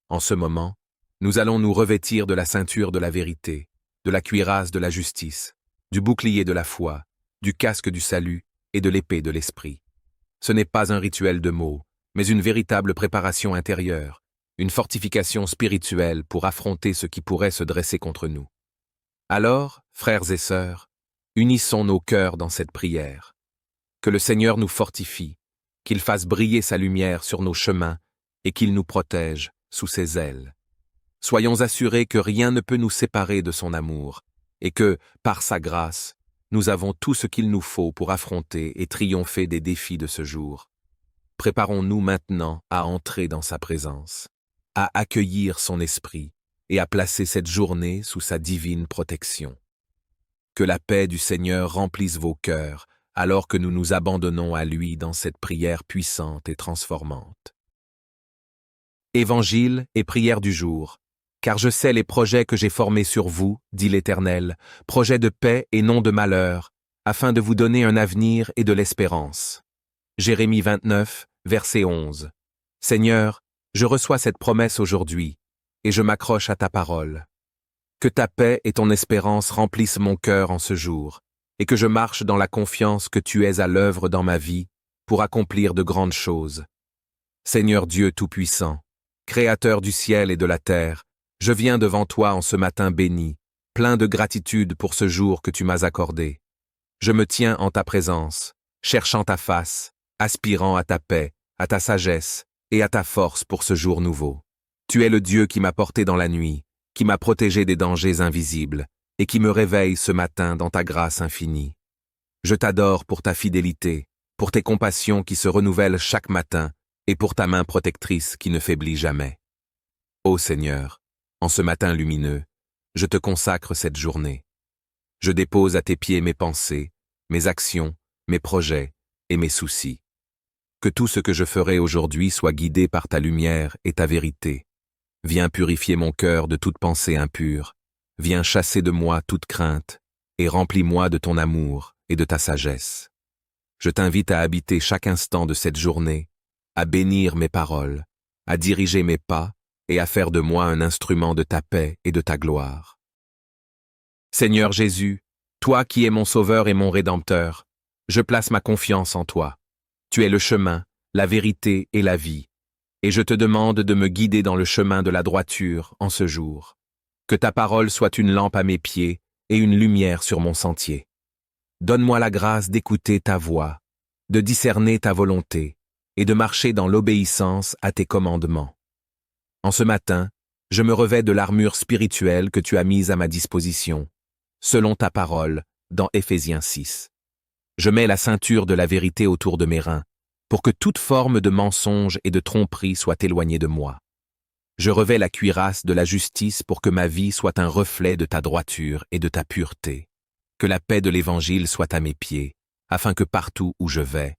En ce moment, nous allons nous revêtir de la ceinture de la vérité, de la cuirasse de la justice, du bouclier de la foi, du casque du salut et de l'épée de l'esprit. Ce n'est pas un rituel de mots, mais une véritable préparation intérieure, une fortification spirituelle pour affronter ce qui pourrait se dresser contre nous. Alors, frères et sœurs, unissons nos cœurs dans cette prière. Que le Seigneur nous fortifie, qu'il fasse briller sa lumière sur nos chemins et qu'il nous protège sous ses ailes. Soyons assurés que rien ne peut nous séparer de son amour et que, par sa grâce, nous avons tout ce qu'il nous faut pour affronter et triompher des défis de ce jour. Préparons-nous maintenant à entrer dans sa présence, à accueillir son esprit et à placer cette journée sous sa divine protection. Que la paix du Seigneur remplisse vos cœurs alors que nous nous abandonnons à lui dans cette prière puissante et transformante. Évangile et prière du jour. Car je sais les projets que j'ai formés sur vous, dit l'Éternel, projets de paix et non de malheur, afin de vous donner un avenir et de l'espérance. Jérémie 29, verset 11. Seigneur, je reçois cette promesse aujourd'hui, et je m'accroche à ta parole. Que ta paix et ton espérance remplissent mon cœur en ce jour, et que je marche dans la confiance que tu es à l'œuvre dans ma vie pour accomplir de grandes choses. Seigneur Dieu Tout-Puissant, Créateur du ciel et de la terre, je viens devant toi en ce matin béni, plein de gratitude pour ce jour que tu m'as accordé. Je me tiens en ta présence, cherchant ta face, aspirant à ta paix, à ta sagesse et à ta force pour ce jour nouveau. Tu es le Dieu qui m'a porté dans la nuit, qui m'a protégé des dangers invisibles et qui me réveille ce matin dans ta grâce infinie. Je t'adore pour ta fidélité, pour tes compassions qui se renouvellent chaque matin et pour ta main protectrice qui ne faiblit jamais. Ô Seigneur, en ce matin lumineux, je te consacre cette journée. Je dépose à tes pieds mes pensées, mes actions, mes projets et mes soucis. Que tout ce que je ferai aujourd'hui soit guidé par ta lumière et ta vérité. Viens purifier mon cœur de toute pensée impure. Viens chasser de moi toute crainte et remplis-moi de ton amour et de ta sagesse. Je t'invite à habiter chaque instant de cette journée, à bénir mes paroles, à diriger mes pas et à faire de moi un instrument de ta paix et de ta gloire. Seigneur Jésus, toi qui es mon Sauveur et mon Rédempteur, je place ma confiance en toi. Tu es le chemin, la vérité et la vie, et je te demande de me guider dans le chemin de la droiture en ce jour. Que ta parole soit une lampe à mes pieds et une lumière sur mon sentier. Donne-moi la grâce d'écouter ta voix, de discerner ta volonté et de marcher dans l'obéissance à tes commandements. En ce matin, je me revêts de l'armure spirituelle que tu as mise à ma disposition, selon ta parole, dans Éphésiens 6. Je mets la ceinture de la vérité autour de mes reins, pour que toute forme de mensonge et de tromperie soit éloignée de moi. Je revêts la cuirasse de la justice pour que ma vie soit un reflet de ta droiture et de ta pureté. Que la paix de l'Évangile soit à mes pieds, afin que partout où je vais,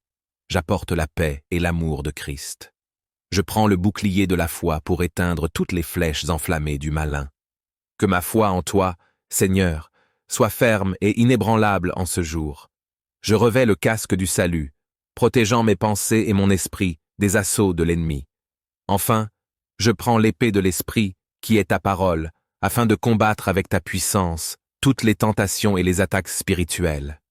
j'apporte la paix et l'amour de Christ. Je prends le bouclier de la foi pour éteindre toutes les flèches enflammées du malin. Que ma foi en toi, Seigneur, soit ferme et inébranlable en ce jour. Je revêts le casque du salut, protégeant mes pensées et mon esprit des assauts de l'ennemi. Enfin, je prends l'épée de l'esprit, qui est ta parole, afin de combattre avec ta puissance toutes les tentations et les attaques spirituelles.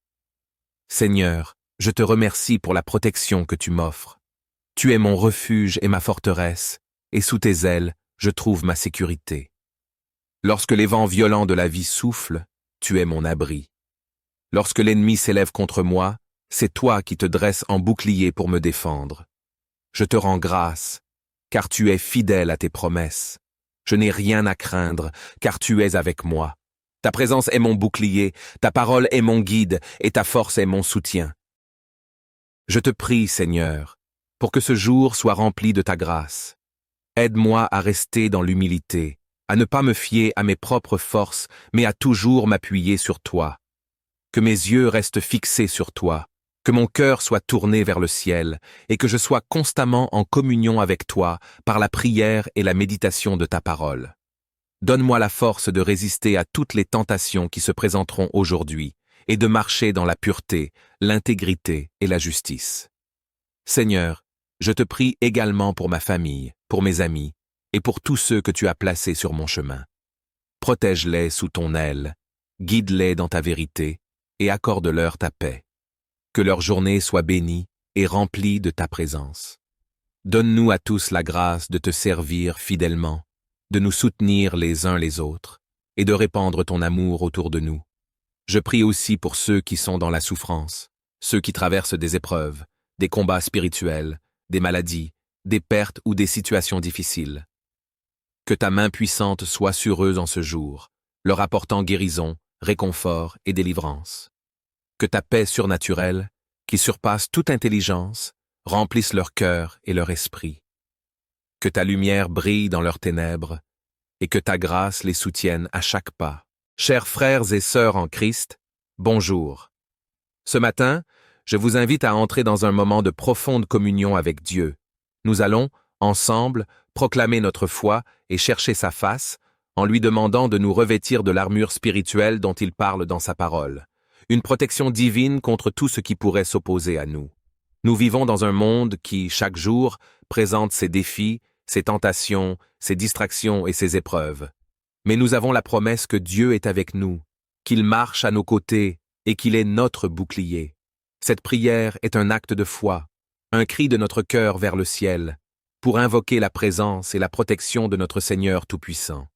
Seigneur, je te remercie pour la protection que tu m'offres. Tu es mon refuge et ma forteresse, et sous tes ailes, je trouve ma sécurité. Lorsque les vents violents de la vie soufflent, tu es mon abri. Lorsque l'ennemi s'élève contre moi, c'est toi qui te dresses en bouclier pour me défendre. Je te rends grâce, car tu es fidèle à tes promesses. Je n'ai rien à craindre, car tu es avec moi. Ta présence est mon bouclier, ta parole est mon guide, et ta force est mon soutien. Je te prie, Seigneur, pour que ce jour soit rempli de ta grâce. Aide-moi à rester dans l'humilité, à ne pas me fier à mes propres forces, mais à toujours m'appuyer sur toi. Que mes yeux restent fixés sur toi, que mon cœur soit tourné vers le ciel, et que je sois constamment en communion avec toi par la prière et la méditation de ta parole. Donne-moi la force de résister à toutes les tentations qui se présenteront aujourd'hui, et de marcher dans la pureté, l'intégrité et la justice. Seigneur, je te prie également pour ma famille, pour mes amis, et pour tous ceux que tu as placés sur mon chemin. Protège-les sous ton aile, guide-les dans ta vérité, et accorde-leur ta paix. Que leur journée soit bénie et remplie de ta présence. Donne-nous à tous la grâce de te servir fidèlement, de nous soutenir les uns les autres, et de répandre ton amour autour de nous. Je prie aussi pour ceux qui sont dans la souffrance, ceux qui traversent des épreuves, des combats spirituels, des maladies, des pertes ou des situations difficiles. Que ta main puissante soit sur eux en ce jour, leur apportant guérison, réconfort et délivrance. Que ta paix surnaturelle, qui surpasse toute intelligence, remplisse leur cœur et leur esprit. Que ta lumière brille dans leurs ténèbres, et que ta grâce les soutienne à chaque pas. Chers frères et sœurs en Christ, bonjour. Ce matin, je vous invite à entrer dans un moment de profonde communion avec Dieu. Nous allons, ensemble, proclamer notre foi et chercher sa face, en lui demandant de nous revêtir de l'armure spirituelle dont il parle dans sa parole, une protection divine contre tout ce qui pourrait s'opposer à nous. Nous vivons dans un monde qui, chaque jour, présente ses défis, ses tentations, ses distractions et ses épreuves. Mais nous avons la promesse que Dieu est avec nous, qu'il marche à nos côtés et qu'il est notre bouclier. Cette prière est un acte de foi, un cri de notre cœur vers le ciel, pour invoquer la présence et la protection de notre Seigneur Tout-Puissant.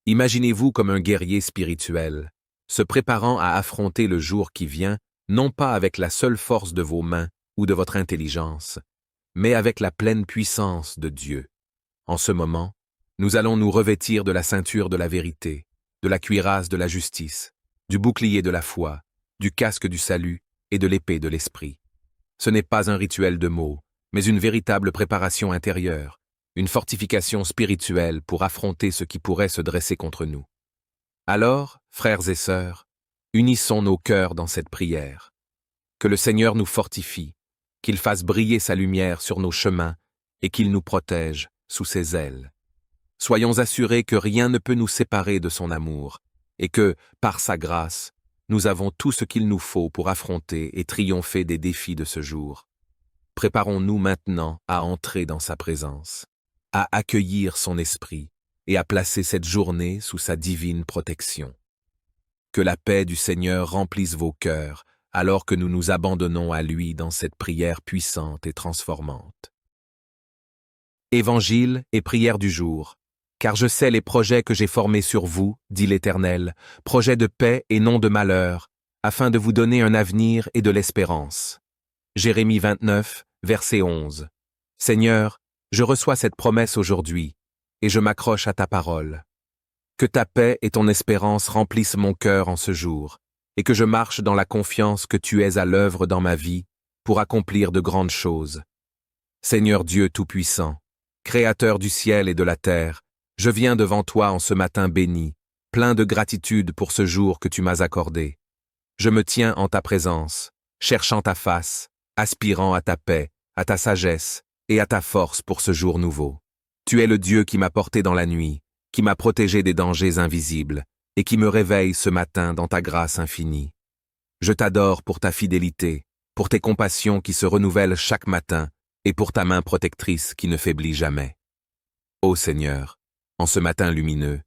Imaginez-vous comme un guerrier spirituel, se préparant à affronter le jour qui vient, non pas avec la seule force de vos mains ou de votre intelligence, mais avec la pleine puissance de Dieu. En ce moment, nous allons nous revêtir de la ceinture de la vérité, de la cuirasse de la justice, du bouclier de la foi, du casque du salut et de l'épée de l'esprit. Ce n'est pas un rituel de mots, mais une véritable préparation intérieure, une fortification spirituelle pour affronter ce qui pourrait se dresser contre nous. Alors, frères et sœurs, unissons nos cœurs dans cette prière. Que le Seigneur nous fortifie, qu'il fasse briller sa lumière sur nos chemins et qu'il nous protège sous ses ailes. Soyons assurés que rien ne peut nous séparer de son amour et que, par sa grâce, nous avons tout ce qu'il nous faut pour affronter et triompher des défis de ce jour. Préparons-nous maintenant à entrer dans sa présence, à accueillir son esprit et à placer cette journée sous sa divine protection. Que la paix du Seigneur remplisse vos cœurs alors que nous nous abandonnons à lui dans cette prière puissante et transformante. Évangile et prière du jour. Car je sais les projets que j'ai formés sur vous, dit l'Éternel, projets de paix et non de malheur, afin de vous donner un avenir et de l'espérance. Jérémie 29, verset 11. Seigneur, je reçois cette promesse aujourd'hui, et je m'accroche à ta parole. Que ta paix et ton espérance remplissent mon cœur en ce jour, et que je marche dans la confiance que tu es à l'œuvre dans ma vie pour accomplir de grandes choses. Seigneur Dieu Tout-Puissant, Créateur du ciel et de la terre, je viens devant toi en ce matin béni, plein de gratitude pour ce jour que tu m'as accordé. Je me tiens en ta présence, cherchant ta face, aspirant à ta paix, à ta sagesse et à ta force pour ce jour nouveau. Tu es le Dieu qui m'a porté dans la nuit, qui m'a protégé des dangers invisibles et qui me réveille ce matin dans ta grâce infinie. Je t'adore pour ta fidélité, pour tes compassions qui se renouvellent chaque matin et pour ta main protectrice qui ne faiblit jamais. Ô Seigneur, en ce matin lumineux,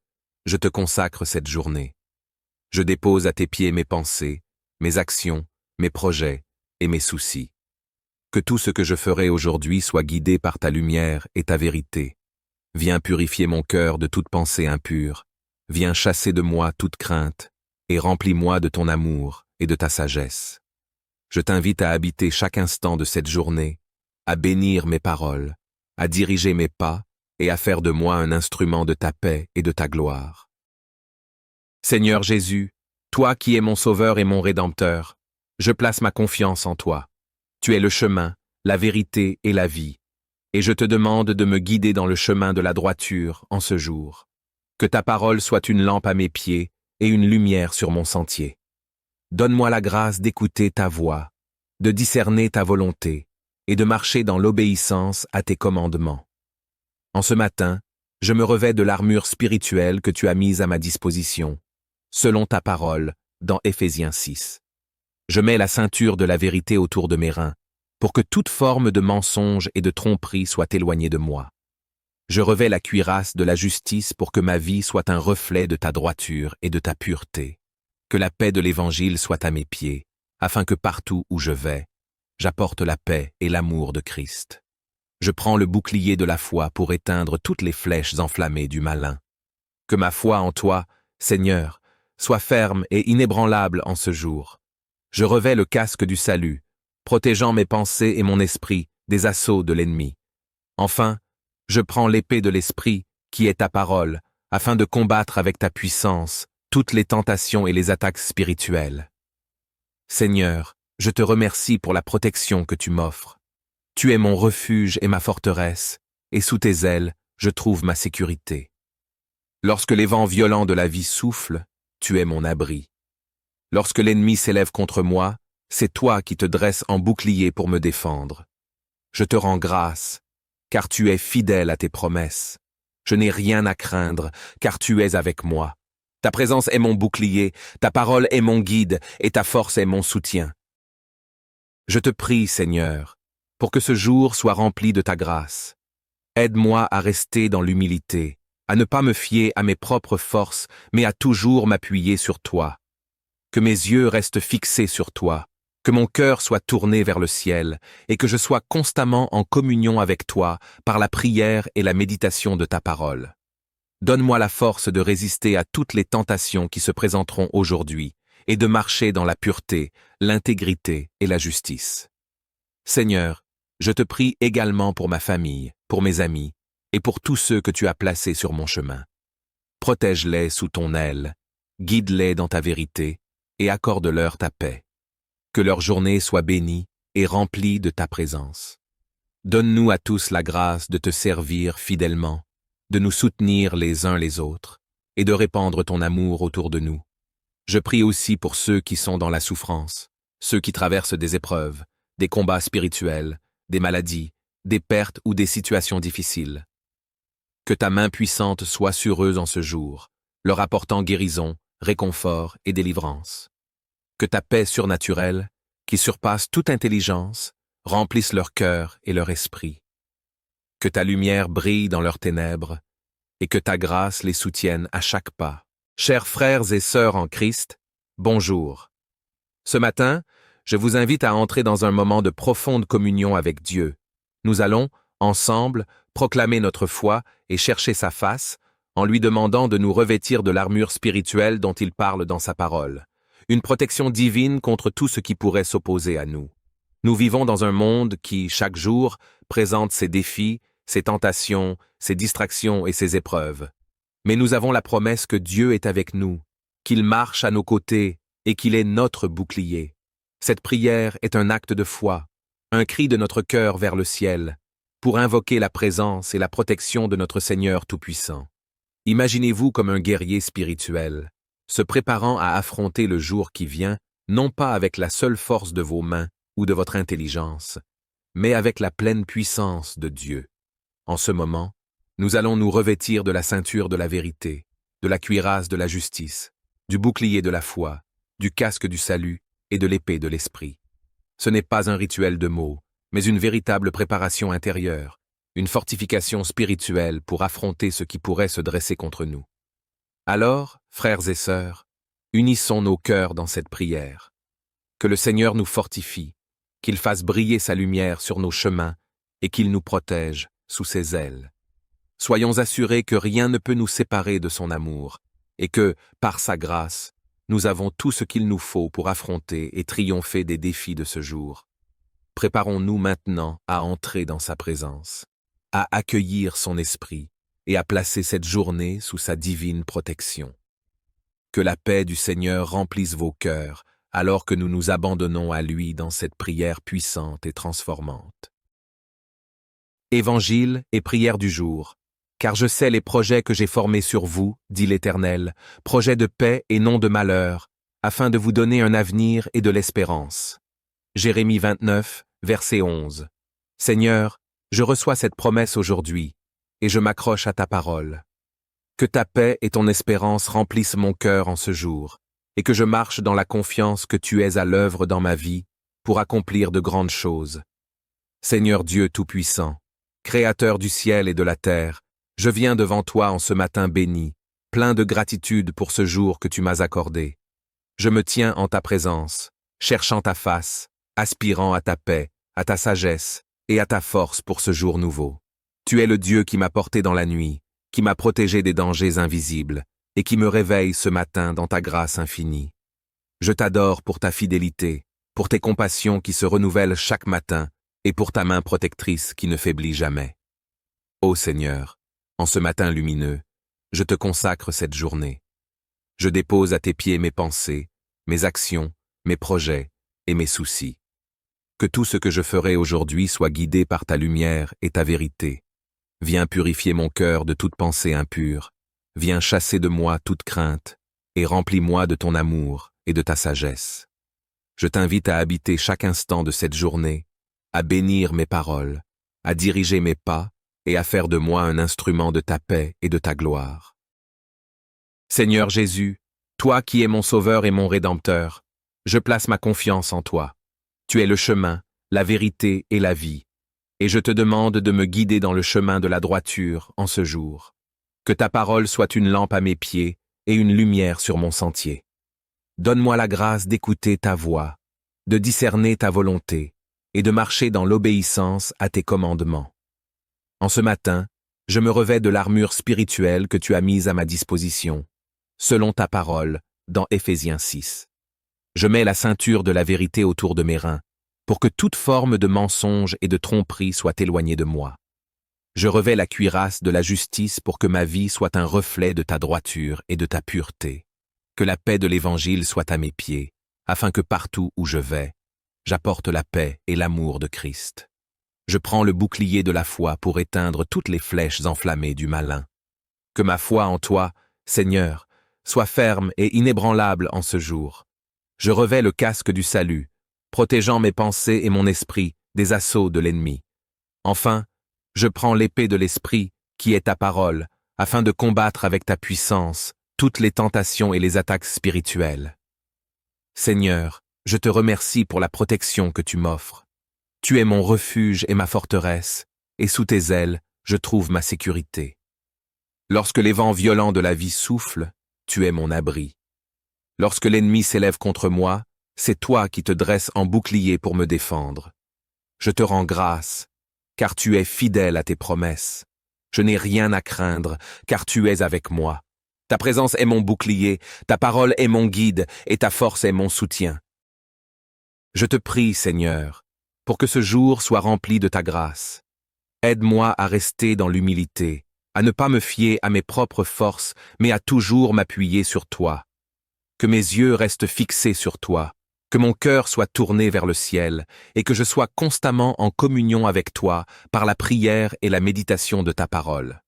je te consacre cette journée. Je dépose à tes pieds mes pensées, mes actions, mes projets et mes soucis. Que tout ce que je ferai aujourd'hui soit guidé par ta lumière et ta vérité. Viens purifier mon cœur de toute pensée impure. Viens chasser de moi toute crainte et remplis-moi de ton amour et de ta sagesse. Je t'invite à habiter chaque instant de cette journée, à bénir mes paroles, à diriger mes pas et à faire de moi un instrument de ta paix et de ta gloire. Seigneur Jésus, toi qui es mon Sauveur et mon Rédempteur, je place ma confiance en toi. Tu es le chemin, la vérité et la vie, et je te demande de me guider dans le chemin de la droiture en ce jour. Que ta parole soit une lampe à mes pieds et une lumière sur mon sentier. Donne-moi la grâce d'écouter ta voix, de discerner ta volonté et de marcher dans l'obéissance à tes commandements. En ce matin, je me revêts de l'armure spirituelle que tu as mise à ma disposition, selon ta parole, dans Éphésiens 6. Je mets la ceinture de la vérité autour de mes reins, pour que toute forme de mensonge et de tromperie soit éloignée de moi. Je revêts la cuirasse de la justice pour que ma vie soit un reflet de ta droiture et de ta pureté. Que la paix de l'Évangile soit à mes pieds, afin que partout où je vais, j'apporte la paix et l'amour de Christ. Je prends le bouclier de la foi pour éteindre toutes les flèches enflammées du malin. Que ma foi en toi, Seigneur, soit ferme et inébranlable en ce jour. Je revêts le casque du salut protégeant mes pensées et mon esprit des assauts de l'ennemi. Enfin, je prends l'épée de l'esprit, qui est ta parole, afin de combattre avec ta puissance toutes les tentations et les attaques spirituelles. Seigneur, je te remercie pour la protection que tu m'offres. Tu es mon refuge et ma forteresse, et sous tes ailes, je trouve ma sécurité. Lorsque les vents violents de la vie soufflent, tu es mon abri. Lorsque l'ennemi s'élève contre moi, c'est toi qui te dresses en bouclier pour me défendre. Je te rends grâce, car tu es fidèle à tes promesses. Je n'ai rien à craindre, car tu es avec moi. Ta présence est mon bouclier, ta parole est mon guide, et ta force est mon soutien. Je te prie, Seigneur, pour que ce jour soit rempli de ta grâce. Aide-moi à rester dans l'humilité, à ne pas me fier à mes propres forces, mais à toujours m'appuyer sur toi. Que mes yeux restent fixés sur toi, que mon cœur soit tourné vers le ciel, et que je sois constamment en communion avec toi par la prière et la méditation de ta parole. Donne-moi la force de résister à toutes les tentations qui se présenteront aujourd'hui, et de marcher dans la pureté, l'intégrité et la justice. Seigneur, je te prie également pour ma famille, pour mes amis, et pour tous ceux que tu as placés sur mon chemin. Protège-les sous ton aile, guide-les dans ta vérité, et accorde-leur ta paix. Que leur journée soit bénie et remplie de ta présence. Donne-nous à tous la grâce de te servir fidèlement, de nous soutenir les uns les autres, et de répandre ton amour autour de nous. Je prie aussi pour ceux qui sont dans la souffrance, ceux qui traversent des épreuves, des combats spirituels, des maladies, des pertes ou des situations difficiles. Que ta main puissante soit sur eux en ce jour, leur apportant guérison, réconfort et délivrance. Que ta paix surnaturelle, qui surpasse toute intelligence, remplisse leur cœur et leur esprit. Que ta lumière brille dans leurs ténèbres, et que ta grâce les soutienne à chaque pas. Chers frères et sœurs en Christ, bonjour. Ce matin, je vous invite à entrer dans un moment de profonde communion avec Dieu. Nous allons, ensemble, proclamer notre foi et chercher sa face, en lui demandant de nous revêtir de l'armure spirituelle dont il parle dans sa parole. Une protection divine contre tout ce qui pourrait s'opposer à nous. Nous vivons dans un monde qui, chaque jour, présente ses défis, ses tentations, ses distractions et ses épreuves. Mais nous avons la promesse que Dieu est avec nous, qu'il marche à nos côtés et qu'il est notre bouclier. Cette prière est un acte de foi, un cri de notre cœur vers le ciel, pour invoquer la présence et la protection de notre Seigneur Tout-Puissant. Imaginez-vous comme un guerrier spirituel, se préparant à affronter le jour qui vient, non pas avec la seule force de vos mains ou de votre intelligence, mais avec la pleine puissance de Dieu. En ce moment, nous allons nous revêtir de la ceinture de la vérité, de la cuirasse de la justice, du bouclier de la foi, du casque du salut et de l'épée de l'esprit. Ce n'est pas un rituel de mots, mais une véritable préparation intérieure, une fortification spirituelle pour affronter ce qui pourrait se dresser contre nous. Alors, frères et sœurs, unissons nos cœurs dans cette prière. Que le Seigneur nous fortifie, qu'il fasse briller sa lumière sur nos chemins et qu'il nous protège sous ses ailes. Soyons assurés que rien ne peut nous séparer de son amour et que, par sa grâce, nous avons tout ce qu'il nous faut pour affronter et triompher des défis de ce jour. Préparons-nous maintenant à entrer dans sa présence, à accueillir son esprit et à placer cette journée sous sa divine protection. Que la paix du Seigneur remplisse vos cœurs alors que nous nous abandonnons à lui dans cette prière puissante et transformante. Évangile et prière du jour. Car je sais les projets que j'ai formés sur vous, dit l'Éternel, projets de paix et non de malheur, afin de vous donner un avenir et de l'espérance. Jérémie 29, verset 11. Seigneur, je reçois cette promesse aujourd'hui, et je m'accroche à ta parole. Que ta paix et ton espérance remplissent mon cœur en ce jour, et que je marche dans la confiance que tu es à l'œuvre dans ma vie pour accomplir de grandes choses. Seigneur Dieu Tout-Puissant, Créateur du ciel et de la terre, je viens devant toi en ce matin béni, plein de gratitude pour ce jour que tu m'as accordé. Je me tiens en ta présence, cherchant ta face, aspirant à ta paix, à ta sagesse et à ta force pour ce jour nouveau. Tu es le Dieu qui m'a porté dans la nuit, qui m'a protégé des dangers invisibles et qui me réveille ce matin dans ta grâce infinie. Je t'adore pour ta fidélité, pour tes compassions qui se renouvellent chaque matin et pour ta main protectrice qui ne faiblit jamais. Ô Seigneur, en ce matin lumineux, je te consacre cette journée. Je dépose à tes pieds mes pensées, mes actions, mes projets et mes soucis. Que tout ce que je ferai aujourd'hui soit guidé par ta lumière et ta vérité. Viens purifier mon cœur de toute pensée impure. Viens chasser de moi toute crainte et remplis-moi de ton amour et de ta sagesse. Je t'invite à habiter chaque instant de cette journée, à bénir mes paroles, à diriger mes pas et à faire de moi un instrument de ta paix et de ta gloire. Seigneur Jésus, toi qui es mon Sauveur et mon Rédempteur, je place ma confiance en toi. Tu es le chemin, la vérité et la vie, et je te demande de me guider dans le chemin de la droiture en ce jour. Que ta parole soit une lampe à mes pieds et une lumière sur mon sentier. Donne-moi la grâce d'écouter ta voix, de discerner ta volonté et de marcher dans l'obéissance à tes commandements. En ce matin, je me revêts de l'armure spirituelle que tu as mise à ma disposition, selon ta parole, dans Éphésiens 6. Je mets la ceinture de la vérité autour de mes reins, pour que toute forme de mensonge et de tromperie soit éloignée de moi. Je revêts la cuirasse de la justice pour que ma vie soit un reflet de ta droiture et de ta pureté. Que la paix de l'Évangile soit à mes pieds, afin que partout où je vais, j'apporte la paix et l'amour de Christ. Je prends le bouclier de la foi pour éteindre toutes les flèches enflammées du malin. Que ma foi en toi, Seigneur, soit ferme et inébranlable en ce jour. Je revêts le casque du salut, protégeant mes pensées et mon esprit des assauts de l'ennemi. Enfin, je prends l'épée de l'esprit, qui est ta parole, afin de combattre avec ta puissance toutes les tentations et les attaques spirituelles. Seigneur, je te remercie pour la protection que tu m'offres. Tu es mon refuge et ma forteresse, et sous tes ailes, je trouve ma sécurité. Lorsque les vents violents de la vie soufflent, tu es mon abri. Lorsque l'ennemi s'élève contre moi, c'est toi qui te dresses en bouclier pour me défendre. Je te rends grâce, car tu es fidèle à tes promesses. Je n'ai rien à craindre, car tu es avec moi. Ta présence est mon bouclier, ta parole est mon guide, et ta force est mon soutien. Je te prie, Seigneur, pour que ce jour soit rempli de ta grâce. Aide-moi à rester dans l'humilité, à ne pas me fier à mes propres forces, mais à toujours m'appuyer sur toi. Que mes yeux restent fixés sur toi, que mon cœur soit tourné vers le ciel, et que je sois constamment en communion avec toi par la prière et la méditation de ta parole.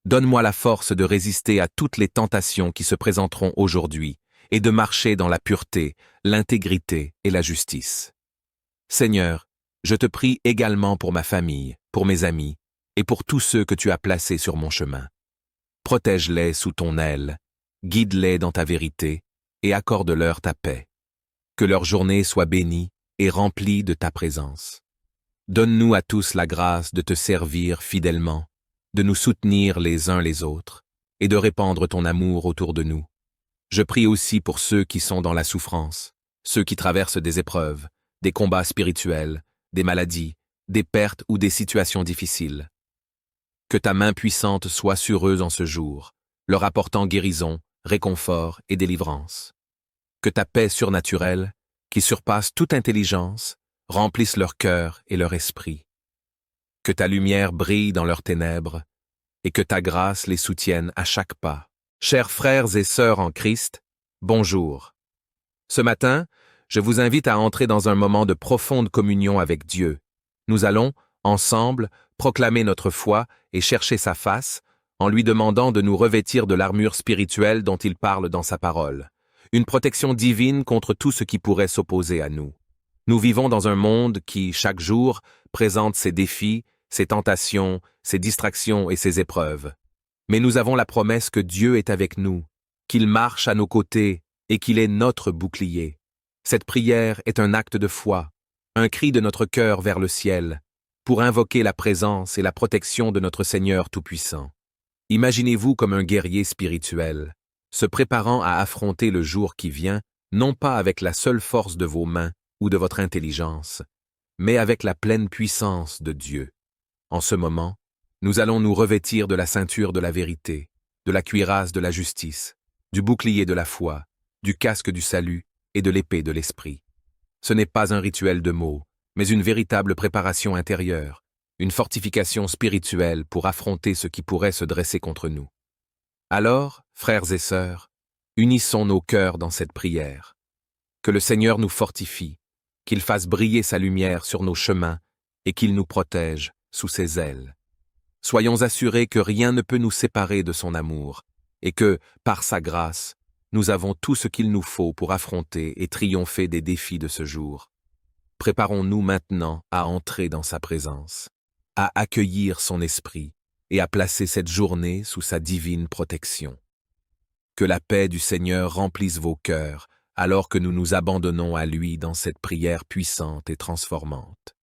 Donne-moi la force de résister à toutes les tentations qui se présenteront aujourd'hui et de marcher dans la pureté, l'intégrité et la justice. Seigneur, je te prie également pour ma famille, pour mes amis et pour tous ceux que tu as placés sur mon chemin. Protège-les sous ton aile, guide-les dans ta vérité et accorde-leur ta paix. Que leur journée soit bénie et remplie de ta présence. Donne-nous à tous la grâce de te servir fidèlement, de nous soutenir les uns les autres et de répandre ton amour autour de nous. Je prie aussi pour ceux qui sont dans la souffrance, ceux qui traversent des épreuves, des combats spirituels, des maladies, des pertes ou des situations difficiles. Que ta main puissante soit sur eux en ce jour, leur apportant guérison, réconfort et délivrance. Que ta paix surnaturelle, qui surpasse toute intelligence, remplisse leur cœur et leur esprit. Que ta lumière brille dans leurs ténèbres, et que ta grâce les soutienne à chaque pas. Chers frères et sœurs en Christ, bonjour. Ce matin, je vous invite à entrer dans un moment de profonde communion avec Dieu. Nous allons, ensemble, proclamer notre foi et chercher sa face, en lui demandant de nous revêtir de l'armure spirituelle dont il parle dans sa parole. Une protection divine contre tout ce qui pourrait s'opposer à nous. Nous vivons dans un monde qui, chaque jour, présente ses défis, ses tentations, ses distractions et ses épreuves. Mais nous avons la promesse que Dieu est avec nous, qu'il marche à nos côtés et qu'il est notre bouclier. Cette prière est un acte de foi, un cri de notre cœur vers le ciel, pour invoquer la présence et la protection de notre Seigneur Tout-Puissant. Imaginez-vous comme un guerrier spirituel, se préparant à affronter le jour qui vient, non pas avec la seule force de vos mains ou de votre intelligence, mais avec la pleine puissance de Dieu. En ce moment, nous allons nous revêtir de la ceinture de la vérité, de la cuirasse de la justice, du bouclier de la foi, du casque du salut et de l'épée de l'esprit. Ce n'est pas un rituel de mots, mais une véritable préparation intérieure, une fortification spirituelle pour affronter ce qui pourrait se dresser contre nous. Alors, frères et sœurs, unissons nos cœurs dans cette prière. Que le Seigneur nous fortifie, qu'il fasse briller sa lumière sur nos chemins et qu'il nous protège sous ses ailes. Soyons assurés que rien ne peut nous séparer de son amour et que, par sa grâce, nous avons tout ce qu'il nous faut pour affronter et triompher des défis de ce jour. Préparons-nous maintenant à entrer dans sa présence, à accueillir son esprit et à placer cette journée sous sa divine protection. Que la paix du Seigneur remplisse vos cœurs alors que nous nous abandonnons à lui dans cette prière puissante et transformante.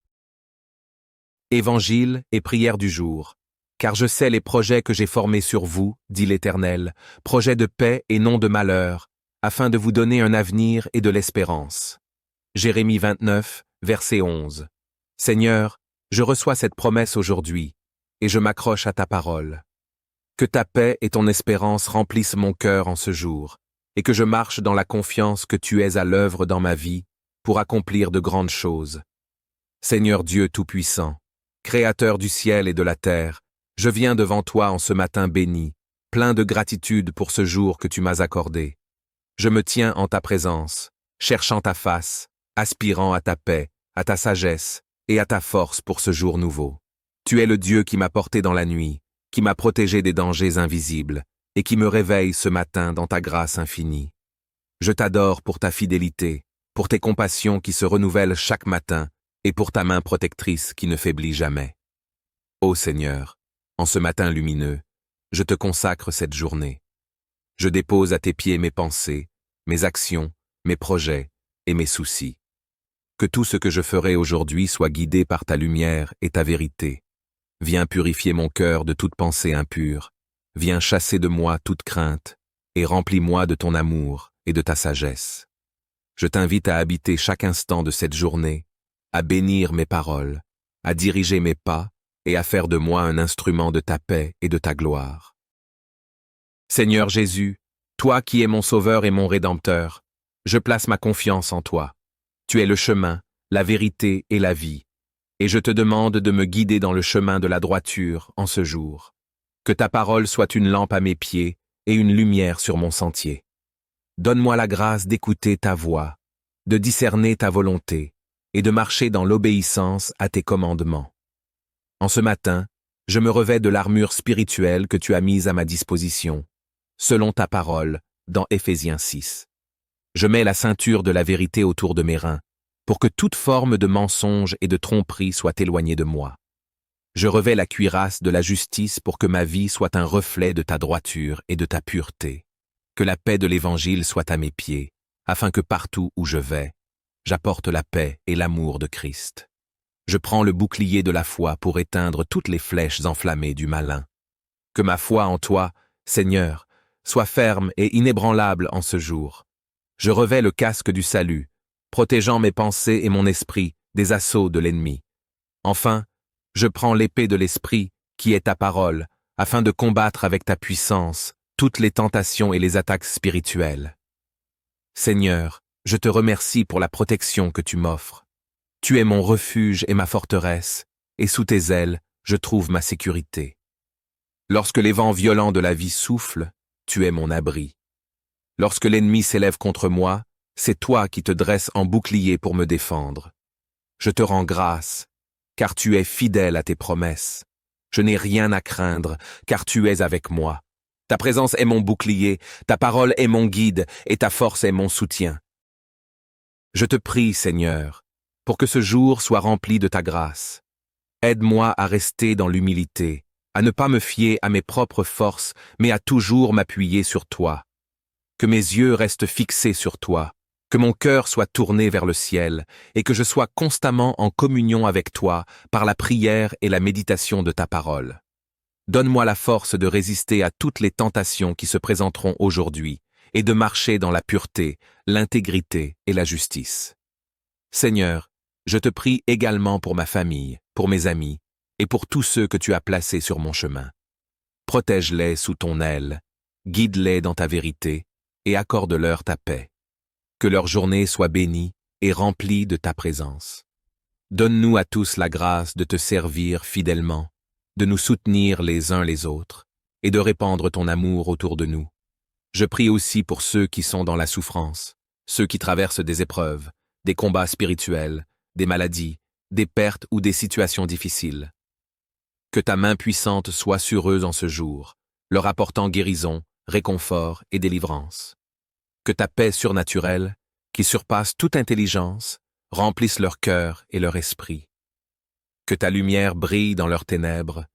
Évangile et prière du jour. Car je sais les projets que j'ai formés sur vous, dit l'Éternel, projets de paix et non de malheur, afin de vous donner un avenir et de l'espérance. Jérémie 29, verset 11. Seigneur, je reçois cette promesse aujourd'hui, et je m'accroche à ta parole. Que ta paix et ton espérance remplissent mon cœur en ce jour, et que je marche dans la confiance que tu es à l'œuvre dans ma vie pour accomplir de grandes choses. Seigneur Dieu Tout-Puissant, Créateur du ciel et de la terre, je viens devant toi en ce matin béni, plein de gratitude pour ce jour que tu m'as accordé. Je me tiens en ta présence, cherchant ta face, aspirant à ta paix, à ta sagesse et à ta force pour ce jour nouveau. Tu es le Dieu qui m'a porté dans la nuit, qui m'a protégé des dangers invisibles et qui me réveille ce matin dans ta grâce infinie. Je t'adore pour ta fidélité, pour tes compassions qui se renouvellent chaque matin et pour ta main protectrice qui ne faiblit jamais. Ô Seigneur, en ce matin lumineux, je te consacre cette journée. Je dépose à tes pieds mes pensées, mes actions, mes projets et mes soucis. Que tout ce que je ferai aujourd'hui soit guidé par ta lumière et ta vérité. Viens purifier mon cœur de toute pensée impure. Viens chasser de moi toute crainte et remplis-moi de ton amour et de ta sagesse. Je t'invite à habiter chaque instant de cette journée, à bénir mes paroles, à diriger mes pas et à faire de moi un instrument de ta paix et de ta gloire. Seigneur Jésus, toi qui es mon Sauveur et mon Rédempteur, je place ma confiance en toi. Tu es le chemin, la vérité et la vie, et je te demande de me guider dans le chemin de la droiture en ce jour. Que ta parole soit une lampe à mes pieds et une lumière sur mon sentier. Donne-moi la grâce d'écouter ta voix, de discerner ta volonté et de marcher dans l'obéissance à tes commandements. En ce matin, je me revêts de l'armure spirituelle que tu as mise à ma disposition, selon ta parole, dans Éphésiens 6. Je mets la ceinture de la vérité autour de mes reins, pour que toute forme de mensonge et de tromperie soit éloignée de moi. Je revêts la cuirasse de la justice pour que ma vie soit un reflet de ta droiture et de ta pureté. Que la paix de l'Évangile soit à mes pieds, afin que partout où je vais, j'apporte la paix et l'amour de Christ. Je prends le bouclier de la foi pour éteindre toutes les flèches enflammées du malin. Que ma foi en toi, Seigneur, soit ferme et inébranlable en ce jour. Je revêts le casque du salut, protégeant mes pensées et mon esprit des assauts de l'ennemi. Enfin, je prends l'épée de l'esprit, qui est ta parole, afin de combattre avec ta puissance toutes les tentations et les attaques spirituelles. Seigneur, je te remercie pour la protection que tu m'offres. Tu es mon refuge et ma forteresse, et sous tes ailes, je trouve ma sécurité. Lorsque les vents violents de la vie soufflent, tu es mon abri. Lorsque l'ennemi s'élève contre moi, c'est toi qui te dresses en bouclier pour me défendre. Je te rends grâce, car tu es fidèle à tes promesses. Je n'ai rien à craindre, car tu es avec moi. Ta présence est mon bouclier, ta parole est mon guide, et ta force est mon soutien. Je te prie, Seigneur, pour que ce jour soit rempli de ta grâce. Aide-moi à rester dans l'humilité, à ne pas me fier à mes propres forces, mais à toujours m'appuyer sur toi. Que mes yeux restent fixés sur toi, que mon cœur soit tourné vers le ciel, et que je sois constamment en communion avec toi par la prière et la méditation de ta parole. Donne-moi la force de résister à toutes les tentations qui se présenteront aujourd'hui, et de marcher dans la pureté, l'intégrité et la justice. Seigneur, je te prie également pour ma famille, pour mes amis, et pour tous ceux que tu as placés sur mon chemin. Protège-les sous ton aile, guide-les dans ta vérité, et accorde-leur ta paix. Que leur journée soit bénie, et remplis de ta présence. Donne-nous à tous la grâce de te servir fidèlement, de nous soutenir les uns les autres, et de répandre ton amour autour de nous. Je prie aussi pour ceux qui sont dans la souffrance, ceux qui traversent des épreuves, des combats spirituels, des maladies, des pertes ou des situations difficiles. Que ta main puissante soit sur eux en ce jour, leur apportant guérison, réconfort et délivrance. Que ta paix surnaturelle, qui surpasse toute intelligence, remplisse leur cœur et leur esprit. Que ta lumière brille dans leurs ténèbres,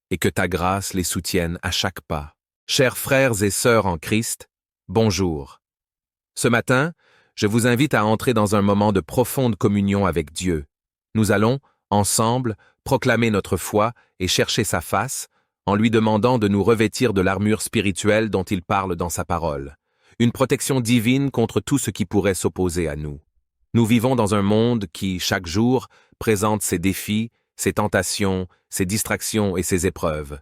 et que ta grâce les soutienne à chaque pas. Chers frères et sœurs en Christ, bonjour. Ce matin, je vous invite à entrer dans un moment de profonde communion avec Dieu. Nous allons, ensemble, proclamer notre foi et chercher sa face, en lui demandant de nous revêtir de l'armure spirituelle dont il parle dans sa parole, une protection divine contre tout ce qui pourrait s'opposer à nous. Nous vivons dans un monde qui, chaque jour, présente ses défis, ses tentations, ses distractions et ses épreuves.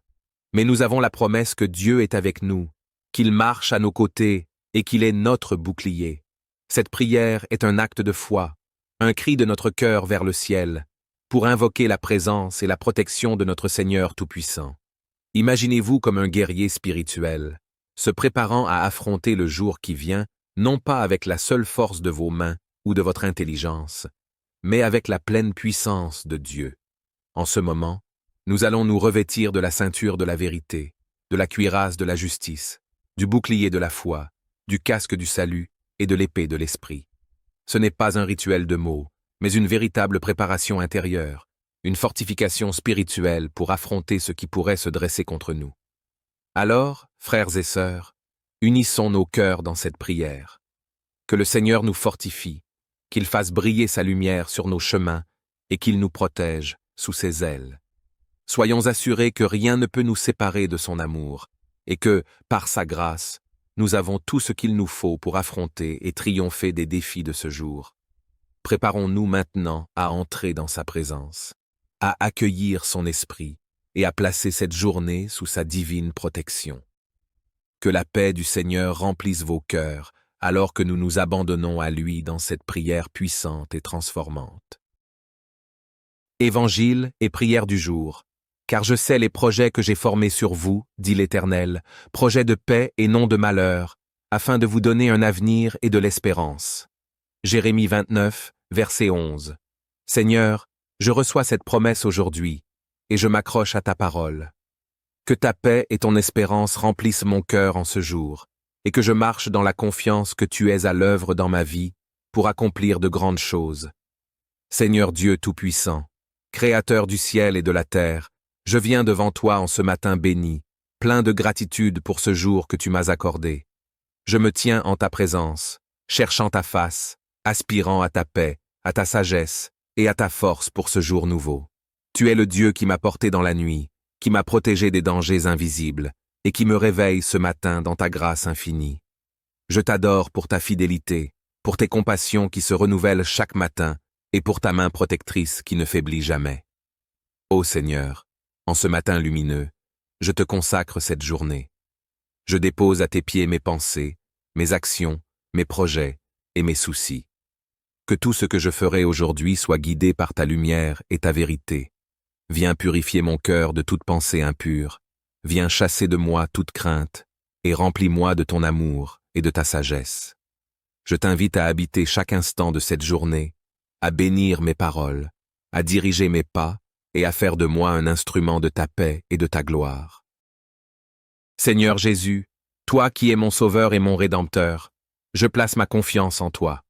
Mais nous avons la promesse que Dieu est avec nous, qu'il marche à nos côtés et qu'il est notre bouclier. Cette prière est un acte de foi, un cri de notre cœur vers le ciel, pour invoquer la présence et la protection de notre Seigneur Tout-Puissant. Imaginez-vous comme un guerrier spirituel, se préparant à affronter le jour qui vient, non pas avec la seule force de vos mains ou de votre intelligence, mais avec la pleine puissance de Dieu. En ce moment, nous allons nous revêtir de la ceinture de la vérité, de la cuirasse de la justice, du bouclier de la foi, du casque du salut et de l'épée de l'esprit. Ce n'est pas un rituel de mots, mais une véritable préparation intérieure, une fortification spirituelle pour affronter ce qui pourrait se dresser contre nous. Alors, frères et sœurs, unissons nos cœurs dans cette prière. Que le Seigneur nous fortifie, qu'il fasse briller sa lumière sur nos chemins et qu'il nous protège sous ses ailes. Soyons assurés que rien ne peut nous séparer de son amour et que, par sa grâce, nous avons tout ce qu'il nous faut pour affronter et triompher des défis de ce jour. Préparons-nous maintenant à entrer dans sa présence, à accueillir son esprit et à placer cette journée sous sa divine protection. Que la paix du Seigneur remplisse vos cœurs alors que nous nous abandonnons à lui dans cette prière puissante et transformante. Évangile et prière du jour. Car je sais les projets que j'ai formés sur vous, dit l'Éternel, projets de paix et non de malheur, afin de vous donner un avenir et de l'espérance. Jérémie 29, verset 11. Seigneur, je reçois cette promesse aujourd'hui, et je m'accroche à ta parole. Que ta paix et ton espérance remplissent mon cœur en ce jour, et que je marche dans la confiance que tu es à l'œuvre dans ma vie pour accomplir de grandes choses. Seigneur Dieu Tout-Puissant, Créateur du ciel et de la terre, je viens devant toi en ce matin béni, plein de gratitude pour ce jour que tu m'as accordé. Je me tiens en ta présence, cherchant ta face, aspirant à ta paix, à ta sagesse et à ta force pour ce jour nouveau. Tu es le Dieu qui m'a porté dans la nuit, qui m'a protégé des dangers invisibles et qui me réveille ce matin dans ta grâce infinie. Je t'adore pour ta fidélité, pour tes compassions qui se renouvellent chaque matin et pour ta main protectrice qui ne faiblit jamais. Ô Seigneur, en ce matin lumineux, je te consacre cette journée. Je dépose à tes pieds mes pensées, mes actions, mes projets et mes soucis. Que tout ce que je ferai aujourd'hui soit guidé par ta lumière et ta vérité. Viens purifier mon cœur de toute pensée impure. Viens chasser de moi toute crainte et remplis-moi de ton amour et de ta sagesse. Je t'invite à habiter chaque instant de cette journée, à bénir mes paroles, à diriger mes pas et à faire de moi un instrument de ta paix et de ta gloire. Seigneur Jésus, toi qui es mon Sauveur et mon Rédempteur, je place ma confiance en toi.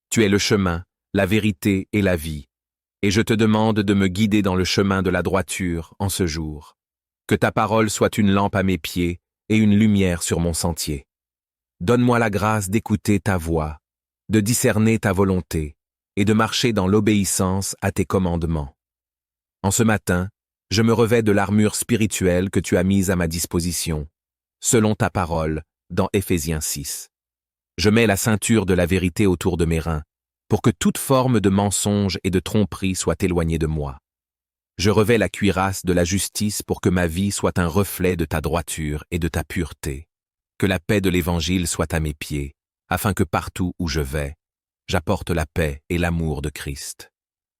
Tu es le chemin, la vérité et la vie, et je te demande de me guider dans le chemin de la droiture en ce jour. Que ta parole soit une lampe à mes pieds et une lumière sur mon sentier. Donne-moi la grâce d'écouter ta voix, de discerner ta volonté et de marcher dans l'obéissance à tes commandements. En ce matin, je me revêts de l'armure spirituelle que tu as mise à ma disposition, selon ta parole, dans Éphésiens 6. Je mets la ceinture de la vérité autour de mes reins, pour que toute forme de mensonge et de tromperie soit éloignée de moi. Je revêts la cuirasse de la justice pour que ma vie soit un reflet de ta droiture et de ta pureté. Que la paix de l'Évangile soit à mes pieds, afin que partout où je vais, j'apporte la paix et l'amour de Christ.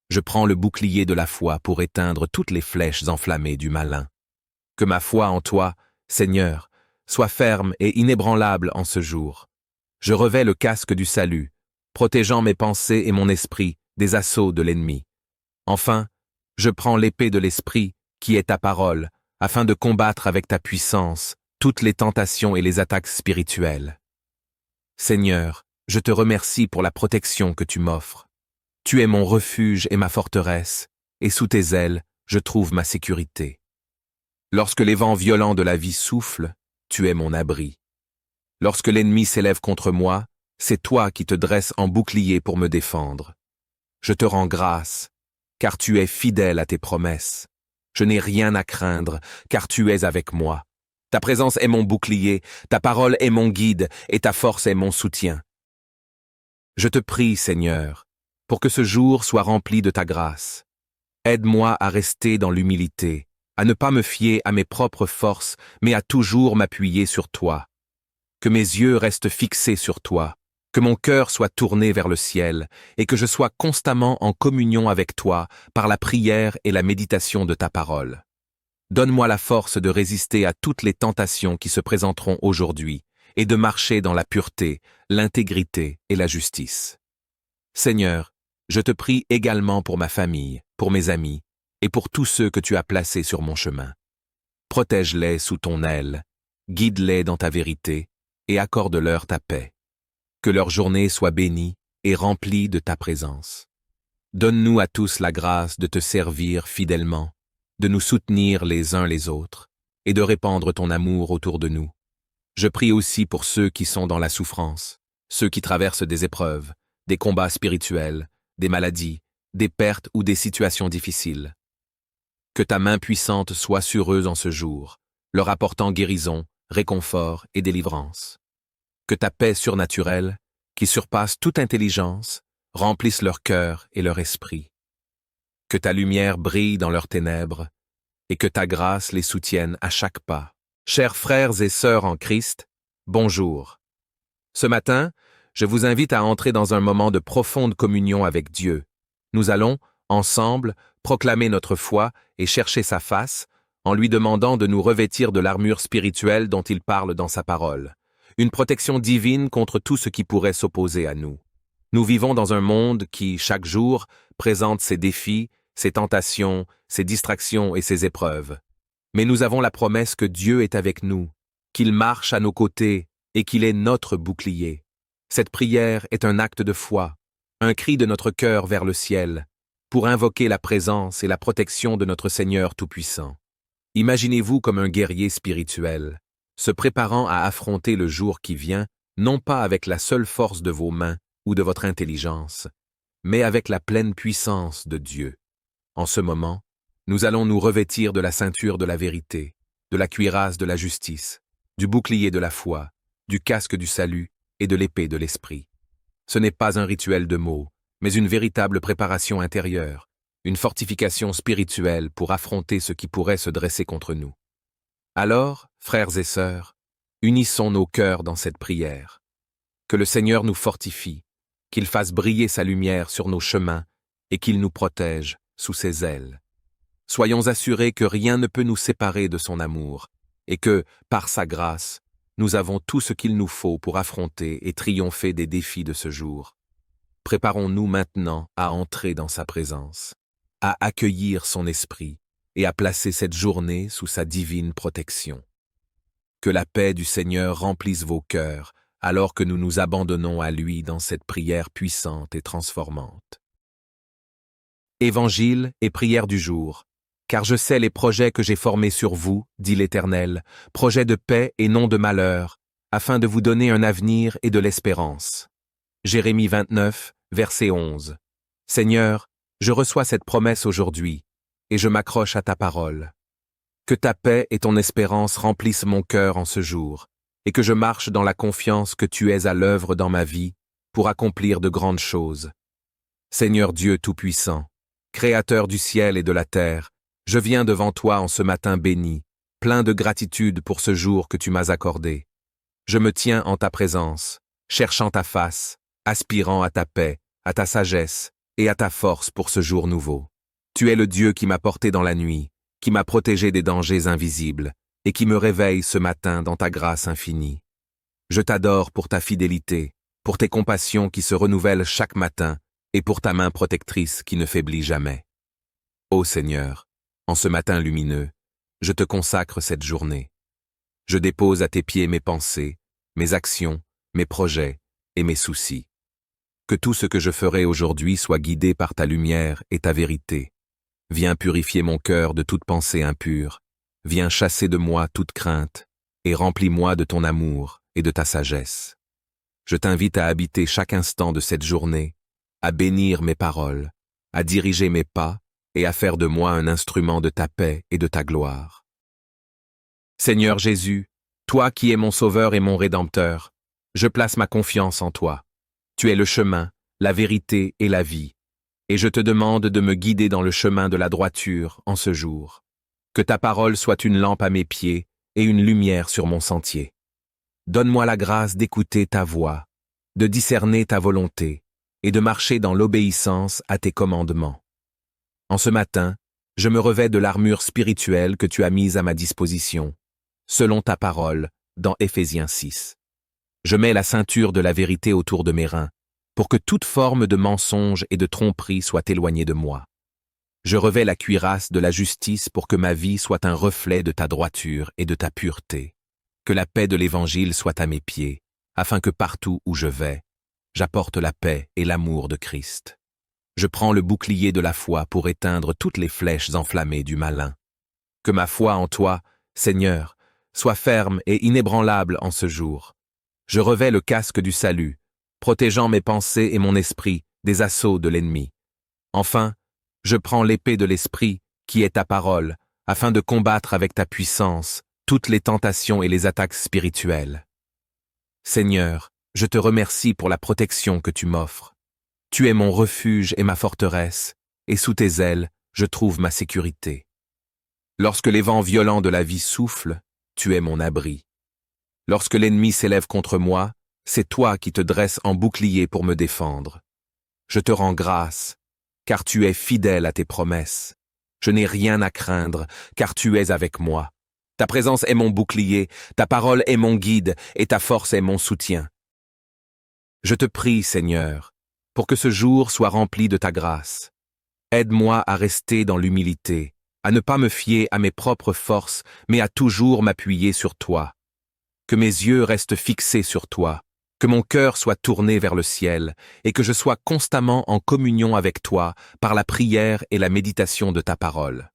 Je prends le bouclier de la foi pour éteindre toutes les flèches enflammées du malin. Que ma foi en toi, Seigneur, soit ferme et inébranlable en ce jour. Je revais le casque du salut, protégeant mes pensées et mon esprit des assauts de l'ennemi. Enfin, je prends l'épée de l'esprit, qui est ta parole, afin de combattre avec ta puissance toutes les tentations et les attaques spirituelles. Seigneur, je te remercie pour la protection que tu m'offres. Tu es mon refuge et ma forteresse, et sous tes ailes, je trouve ma sécurité. Lorsque les vents violents de la vie soufflent, tu es mon abri. Lorsque l'ennemi s'élève contre moi, c'est toi qui te dresses en bouclier pour me défendre. Je te rends grâce, car tu es fidèle à tes promesses. Je n'ai rien à craindre, car tu es avec moi. Ta présence est mon bouclier, ta parole est mon guide, et ta force est mon soutien. Je te prie, Seigneur, pour que ce jour soit rempli de ta grâce. Aide-moi à rester dans l'humilité, à ne pas me fier à mes propres forces, mais à toujours m'appuyer sur toi. Que mes yeux restent fixés sur toi, que mon cœur soit tourné vers le ciel, et que je sois constamment en communion avec toi par la prière et la méditation de ta parole. Donne-moi la force de résister à toutes les tentations qui se présenteront aujourd'hui, et de marcher dans la pureté, l'intégrité et la justice. Seigneur, je te prie également pour ma famille, pour mes amis, et pour tous ceux que tu as placés sur mon chemin. Protège-les sous ton aile, guide-les dans ta vérité, et accorde-leur ta paix. Que leur journée soit bénie et remplie de ta présence. Donne-nous à tous la grâce de te servir fidèlement, de nous soutenir les uns les autres, et de répandre ton amour autour de nous. Je prie aussi pour ceux qui sont dans la souffrance, ceux qui traversent des épreuves, des combats spirituels, des maladies, des pertes ou des situations difficiles. Que ta main puissante soit sur eux en ce jour, leur apportant guérison, réconfort et délivrance. Que ta paix surnaturelle, qui surpasse toute intelligence, remplisse leur cœur et leur esprit. Que ta lumière brille dans leurs ténèbres, et que ta grâce les soutienne à chaque pas. Chers frères et sœurs en Christ, bonjour. Ce matin, je vous invite à entrer dans un moment de profonde communion avec Dieu. Nous allons, ensemble, proclamer notre foi et chercher sa face, en lui demandant de nous revêtir de l'armure spirituelle dont il parle dans sa parole. Une protection divine contre tout ce qui pourrait s'opposer à nous. Nous vivons dans un monde qui, chaque jour, présente ses défis, ses tentations, ses distractions et ses épreuves. Mais nous avons la promesse que Dieu est avec nous, qu'il marche à nos côtés et qu'il est notre bouclier. Cette prière est un acte de foi, un cri de notre cœur vers le ciel, pour invoquer la présence et la protection de notre Seigneur Tout-Puissant. Imaginez-vous comme un guerrier spirituel, se préparant à affronter le jour qui vient, non pas avec la seule force de vos mains ou de votre intelligence, mais avec la pleine puissance de Dieu. En ce moment, nous allons nous revêtir de la ceinture de la vérité, de la cuirasse de la justice, du bouclier de la foi, du casque du salut et de l'épée de l'esprit. Ce n'est pas un rituel de mots, mais une véritable préparation intérieure, une fortification spirituelle pour affronter ce qui pourrait se dresser contre nous. Alors, frères et sœurs, unissons nos cœurs dans cette prière. Que le Seigneur nous fortifie, qu'il fasse briller sa lumière sur nos chemins et qu'il nous protège sous ses ailes. Soyons assurés que rien ne peut nous séparer de son amour et que, par sa grâce, nous avons tout ce qu'il nous faut pour affronter et triompher des défis de ce jour. Préparons-nous maintenant à entrer dans sa présence, à accueillir son esprit et à placer cette journée sous sa divine protection. Que la paix du Seigneur remplisse vos cœurs alors que nous nous abandonnons à lui dans cette prière puissante et transformante. Évangile et prière du jour. Car je sais les projets que j'ai formés sur vous, dit l'Éternel, projets de paix et non de malheur, afin de vous donner un avenir et de l'espérance. Jérémie 29, verset 11. Seigneur, je reçois cette promesse aujourd'hui, et je m'accroche à ta parole. Que ta paix et ton espérance remplissent mon cœur en ce jour, et que je marche dans la confiance que tu es à l'œuvre dans ma vie pour accomplir de grandes choses. Seigneur Dieu Tout-Puissant, Créateur du ciel et de la terre, je viens devant toi en ce matin béni, plein de gratitude pour ce jour que tu m'as accordé. Je me tiens en ta présence, cherchant ta face, aspirant à ta paix, à ta sagesse et à ta force pour ce jour nouveau. Tu es le Dieu qui m'a porté dans la nuit, qui m'a protégé des dangers invisibles et qui me réveille ce matin dans ta grâce infinie. Je t'adore pour ta fidélité, pour tes compassions qui se renouvellent chaque matin et pour ta main protectrice qui ne faiblit jamais. Ô Seigneur, en ce matin lumineux, je te consacre cette journée. Je dépose à tes pieds mes pensées, mes actions, mes projets et mes soucis. Que tout ce que je ferai aujourd'hui soit guidé par ta lumière et ta vérité. Viens purifier mon cœur de toute pensée impure. Viens chasser de moi toute crainte et remplis-moi de ton amour et de ta sagesse. Je t'invite à habiter chaque instant de cette journée, à bénir mes paroles, à diriger mes pas et à faire de moi un instrument de ta paix et de ta gloire. Seigneur Jésus, toi qui es mon Sauveur et mon Rédempteur, je place ma confiance en toi. Tu es le chemin, la vérité et la vie, et je te demande de me guider dans le chemin de la droiture en ce jour. Que ta parole soit une lampe à mes pieds et une lumière sur mon sentier. Donne-moi la grâce d'écouter ta voix, de discerner ta volonté et de marcher dans l'obéissance à tes commandements. En ce matin, je me revêts de l'armure spirituelle que tu as mise à ma disposition, selon ta parole, dans Éphésiens 6. Je mets la ceinture de la vérité autour de mes reins, pour que toute forme de mensonge et de tromperie soit éloignée de moi. Je revêts la cuirasse de la justice pour que ma vie soit un reflet de ta droiture et de ta pureté. Que la paix de l'Évangile soit à mes pieds, afin que partout où je vais, j'apporte la paix et l'amour de Christ. Je prends le bouclier de la foi pour éteindre toutes les flèches enflammées du malin. Que ma foi en toi, Seigneur, soit ferme et inébranlable en ce jour. Je revêts le casque du salut, protégeant mes pensées et mon esprit des assauts de l'ennemi. Enfin, je prends l'épée de l'esprit, qui est ta parole, afin de combattre avec ta puissance toutes les tentations et les attaques spirituelles. Seigneur, je te remercie pour la protection que tu m'offres. Tu es mon refuge et ma forteresse, et sous tes ailes, je trouve ma sécurité. Lorsque les vents violents de la vie soufflent, tu es mon abri. Lorsque l'ennemi s'élève contre moi, c'est toi qui te dresses en bouclier pour me défendre. Je te rends grâce, car tu es fidèle à tes promesses. Je n'ai rien à craindre, car tu es avec moi. Ta présence est mon bouclier, ta parole est mon guide, et ta force est mon soutien. Je te prie, Seigneur, pour que ce jour soit rempli de ta grâce. Aide-moi à rester dans l'humilité, à ne pas me fier à mes propres forces, mais à toujours m'appuyer sur toi. Que mes yeux restent fixés sur toi, que mon cœur soit tourné vers le ciel, et que je sois constamment en communion avec toi par la prière et la méditation de ta parole.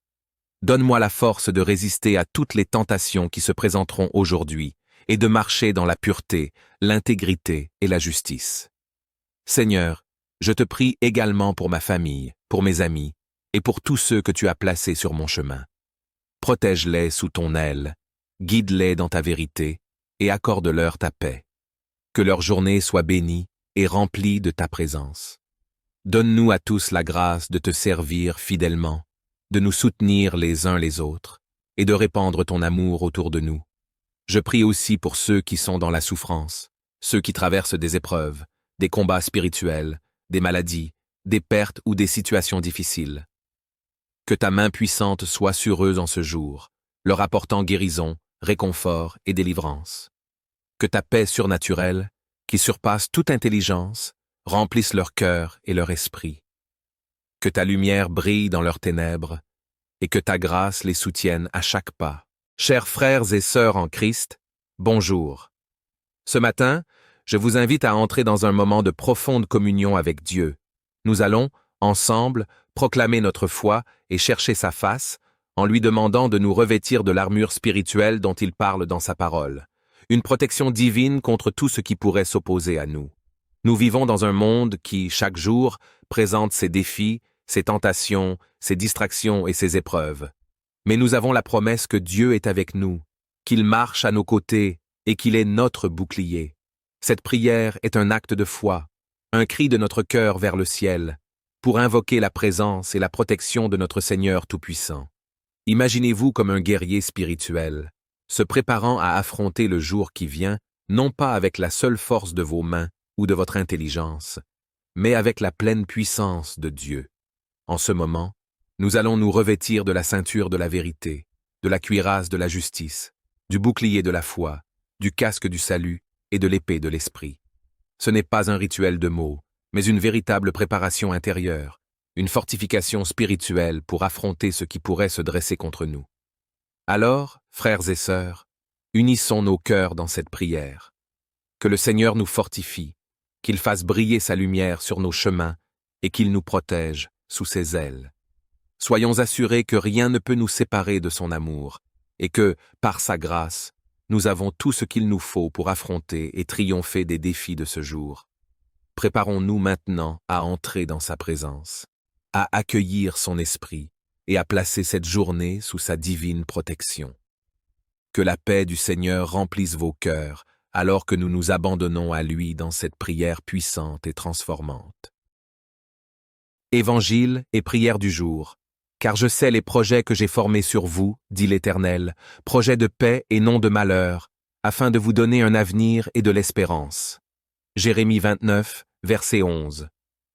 Donne-moi la force de résister à toutes les tentations qui se présenteront aujourd'hui, et de marcher dans la pureté, l'intégrité et la justice. Seigneur, je te prie également pour ma famille, pour mes amis, et pour tous ceux que tu as placés sur mon chemin. Protège-les sous ton aile, guide-les dans ta vérité, et accorde-leur ta paix. Que leur journée soit bénie et remplie de ta présence. Donne-nous à tous la grâce de te servir fidèlement, de nous soutenir les uns les autres, et de répandre ton amour autour de nous. Je prie aussi pour ceux qui sont dans la souffrance, ceux qui traversent des épreuves, des combats spirituels, des maladies, des pertes ou des situations difficiles. Que ta main puissante soit sur eux en ce jour, leur apportant guérison, réconfort et délivrance. Que ta paix surnaturelle, qui surpasse toute intelligence, remplisse leur cœur et leur esprit. Que ta lumière brille dans leurs ténèbres, et que ta grâce les soutienne à chaque pas. Chers frères et sœurs en Christ, bonjour. Ce matin, je vous invite à entrer dans un moment de profonde communion avec Dieu. Nous allons, ensemble, proclamer notre foi et chercher sa face, en lui demandant de nous revêtir de l'armure spirituelle dont il parle dans sa parole. Une protection divine contre tout ce qui pourrait s'opposer à nous. Nous vivons dans un monde qui, chaque jour, présente ses défis, ses tentations, ses distractions et ses épreuves. Mais nous avons la promesse que Dieu est avec nous, qu'il marche à nos côtés et qu'il est notre bouclier. Cette prière est un acte de foi, un cri de notre cœur vers le ciel, pour invoquer la présence et la protection de notre Seigneur Tout-Puissant. Imaginez-vous comme un guerrier spirituel, se préparant à affronter le jour qui vient, non pas avec la seule force de vos mains ou de votre intelligence, mais avec la pleine puissance de Dieu. En ce moment, nous allons nous revêtir de la ceinture de la vérité, de la cuirasse de la justice, du bouclier de la foi, du casque du salut et de l'épée de l'esprit. Ce n'est pas un rituel de mots, mais une véritable préparation intérieure, une fortification spirituelle pour affronter ce qui pourrait se dresser contre nous. Alors, frères et sœurs, unissons nos cœurs dans cette prière. Que le Seigneur nous fortifie, qu'il fasse briller sa lumière sur nos chemins et qu'il nous protège sous ses ailes. Soyons assurés que rien ne peut nous séparer de son amour et que, par sa grâce, nous avons tout ce qu'il nous faut pour affronter et triompher des défis de ce jour. Préparons-nous maintenant à entrer dans sa présence, à accueillir son esprit et à placer cette journée sous sa divine protection. Que la paix du Seigneur remplisse vos cœurs alors que nous nous abandonnons à lui dans cette prière puissante et transformante. Évangile et prière du jour. Car je sais les projets que j'ai formés sur vous, dit l'Éternel, projets de paix et non de malheur, afin de vous donner un avenir et de l'espérance. Jérémie 29, verset 11.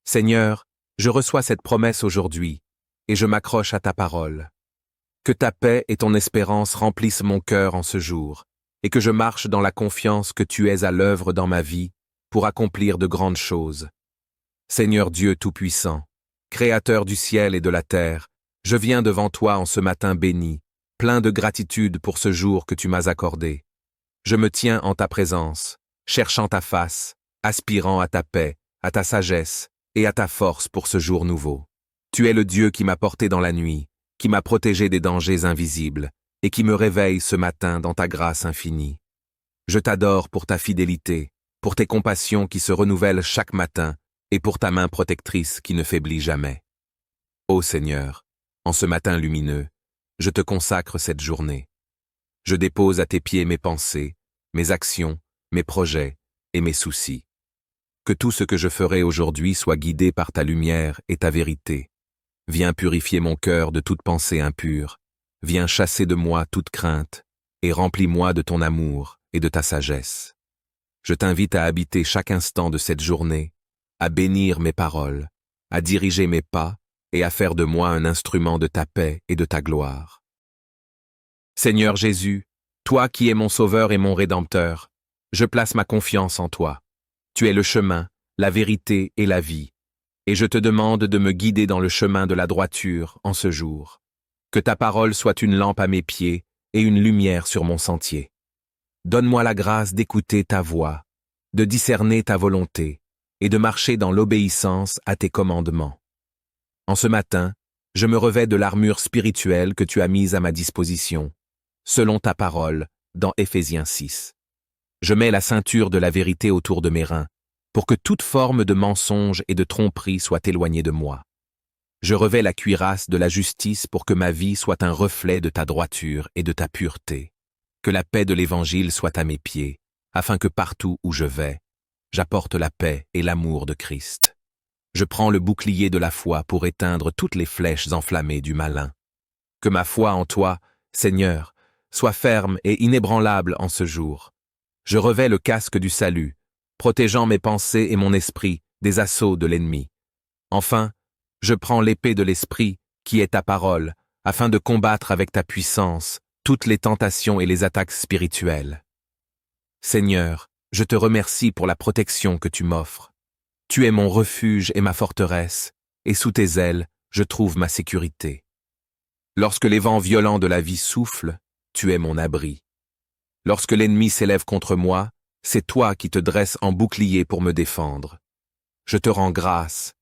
Seigneur, je reçois cette promesse aujourd'hui, et je m'accroche à ta parole. Que ta paix et ton espérance remplissent mon cœur en ce jour, et que je marche dans la confiance que tu es à l'œuvre dans ma vie pour accomplir de grandes choses. Seigneur Dieu Tout-Puissant, Créateur du ciel et de la terre, je viens devant toi en ce matin béni, plein de gratitude pour ce jour que tu m'as accordé. Je me tiens en ta présence, cherchant ta face, aspirant à ta paix, à ta sagesse et à ta force pour ce jour nouveau. Tu es le Dieu qui m'a porté dans la nuit, qui m'a protégé des dangers invisibles et qui me réveille ce matin dans ta grâce infinie. Je t'adore pour ta fidélité, pour tes compassions qui se renouvellent chaque matin et pour ta main protectrice qui ne faiblit jamais. Ô Seigneur, en ce matin lumineux, je te consacre cette journée. Je dépose à tes pieds mes pensées, mes actions, mes projets et mes soucis. Que tout ce que je ferai aujourd'hui soit guidé par ta lumière et ta vérité. Viens purifier mon cœur de toute pensée impure. Viens chasser de moi toute crainte et remplis-moi de ton amour et de ta sagesse. Je t'invite à habiter chaque instant de cette journée, à bénir mes paroles, à diriger mes pas et à faire de moi un instrument de ta paix et de ta gloire. Seigneur Jésus, toi qui es mon Sauveur et mon Rédempteur, je place ma confiance en toi. Tu es le chemin, la vérité et la vie, et je te demande de me guider dans le chemin de la droiture en ce jour. Que ta parole soit une lampe à mes pieds et une lumière sur mon sentier. Donne-moi la grâce d'écouter ta voix, de discerner ta volonté et de marcher dans l'obéissance à tes commandements. En ce matin, je me revêts de l'armure spirituelle que tu as mise à ma disposition, selon ta parole, dans Éphésiens 6. Je mets la ceinture de la vérité autour de mes reins, pour que toute forme de mensonge et de tromperie soit éloignée de moi. Je revêts la cuirasse de la justice pour que ma vie soit un reflet de ta droiture et de ta pureté. Que la paix de l'Évangile soit à mes pieds, afin que partout où je vais, j'apporte la paix et l'amour de Christ. Je prends le bouclier de la foi pour éteindre toutes les flèches enflammées du malin. Que ma foi en toi, Seigneur, soit ferme et inébranlable en ce jour. Je revêts le casque du salut, protégeant mes pensées et mon esprit des assauts de l'ennemi. Enfin, je prends l'épée de l'esprit, qui est ta parole, afin de combattre avec ta puissance toutes les tentations et les attaques spirituelles. Seigneur, je te remercie pour la protection que tu m'offres. Tu es mon refuge et ma forteresse, et sous tes ailes, je trouve ma sécurité. Lorsque les vents violents de la vie soufflent, tu es mon abri. Lorsque l'ennemi s'élève contre moi, c'est toi qui te dresses en bouclier pour me défendre. Je te rends grâce,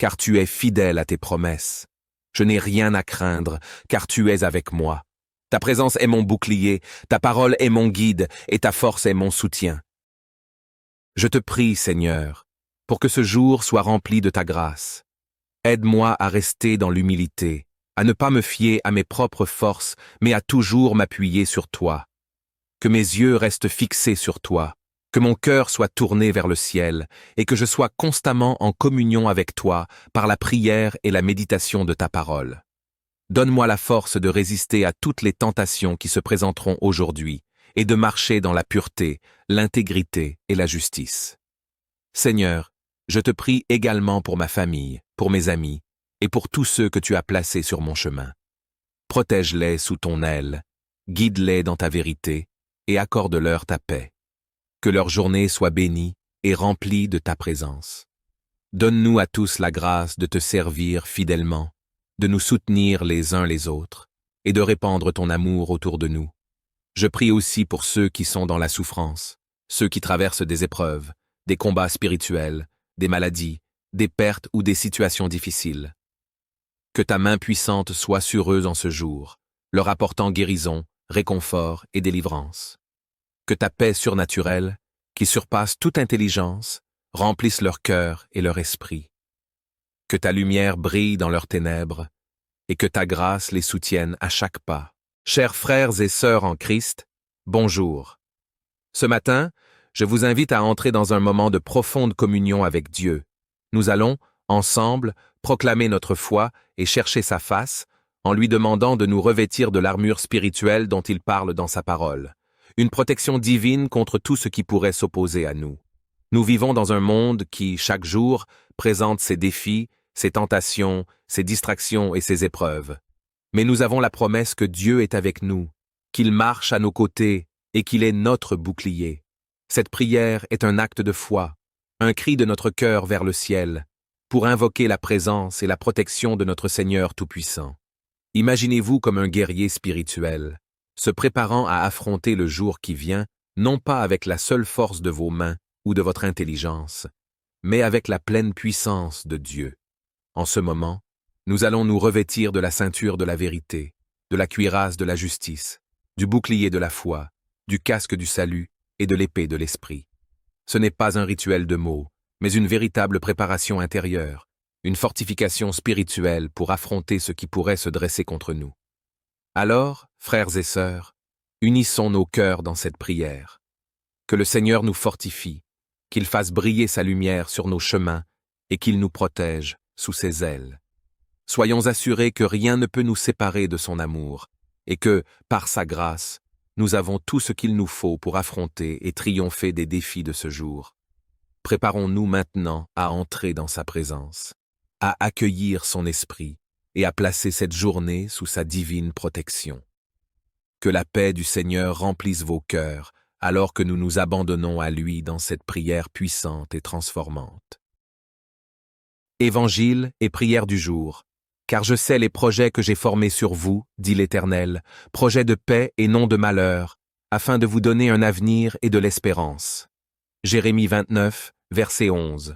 car tu es fidèle à tes promesses. Je n'ai rien à craindre, car tu es avec moi. Ta présence est mon bouclier, ta parole est mon guide, et ta force est mon soutien. Je te prie, Seigneur, pour que ce jour soit rempli de ta grâce. Aide-moi à rester dans l'humilité, à ne pas me fier à mes propres forces, mais à toujours m'appuyer sur toi. Que mes yeux restent fixés sur toi, que mon cœur soit tourné vers le ciel, et que je sois constamment en communion avec toi par la prière et la méditation de ta parole. Donne-moi la force de résister à toutes les tentations qui se présenteront aujourd'hui, et de marcher dans la pureté, l'intégrité et la justice. Seigneur, je te prie également pour ma famille, pour mes amis, et pour tous ceux que tu as placés sur mon chemin. Protège-les sous ton aile, guide-les dans ta vérité, et accorde-leur ta paix. Que leur journée soit bénie et remplie de ta présence. Donne-nous à tous la grâce de te servir fidèlement, de nous soutenir les uns les autres, et de répandre ton amour autour de nous. Je prie aussi pour ceux qui sont dans la souffrance, ceux qui traversent des épreuves, des combats spirituels, des maladies, des pertes ou des situations difficiles. Que ta main puissante soit sur eux en ce jour, leur apportant guérison, réconfort et délivrance. Que ta paix surnaturelle, qui surpasse toute intelligence, remplisse leur cœur et leur esprit. Que ta lumière brille dans leurs ténèbres, et que ta grâce les soutienne à chaque pas. Chers frères et sœurs en Christ, bonjour. Ce matin, je vous invite à entrer dans un moment de profonde communion avec Dieu. Nous allons, ensemble, proclamer notre foi et chercher sa face, en lui demandant de nous revêtir de l'armure spirituelle dont il parle dans sa parole, une protection divine contre tout ce qui pourrait s'opposer à nous. Nous vivons dans un monde qui, chaque jour, présente ses défis, ses tentations, ses distractions et ses épreuves. Mais nous avons la promesse que Dieu est avec nous, qu'il marche à nos côtés et qu'il est notre bouclier. Cette prière est un acte de foi, un cri de notre cœur vers le ciel, pour invoquer la présence et la protection de notre Seigneur Tout-Puissant. Imaginez-vous comme un guerrier spirituel, se préparant à affronter le jour qui vient, non pas avec la seule force de vos mains ou de votre intelligence, mais avec la pleine puissance de Dieu. En ce moment, nous allons nous revêtir de la ceinture de la vérité, de la cuirasse de la justice, du bouclier de la foi, du casque du salut et de l'épée de l'esprit. Ce n'est pas un rituel de mots, mais une véritable préparation intérieure, une fortification spirituelle pour affronter ce qui pourrait se dresser contre nous. Alors, frères et sœurs, unissons nos cœurs dans cette prière. Que le Seigneur nous fortifie, qu'il fasse briller sa lumière sur nos chemins et qu'il nous protège sous ses ailes. Soyons assurés que rien ne peut nous séparer de son amour et que, par sa grâce, nous avons tout ce qu'il nous faut pour affronter et triompher des défis de ce jour. Préparons-nous maintenant à entrer dans sa présence, à accueillir son esprit et à placer cette journée sous sa divine protection. Que la paix du Seigneur remplisse vos cœurs alors que nous nous abandonnons à lui dans cette prière puissante et transformante. Évangile et prière du jour. Car je sais les projets que j'ai formés sur vous, dit l'Éternel, projets de paix et non de malheur, afin de vous donner un avenir et de l'espérance. Jérémie 29, verset 11.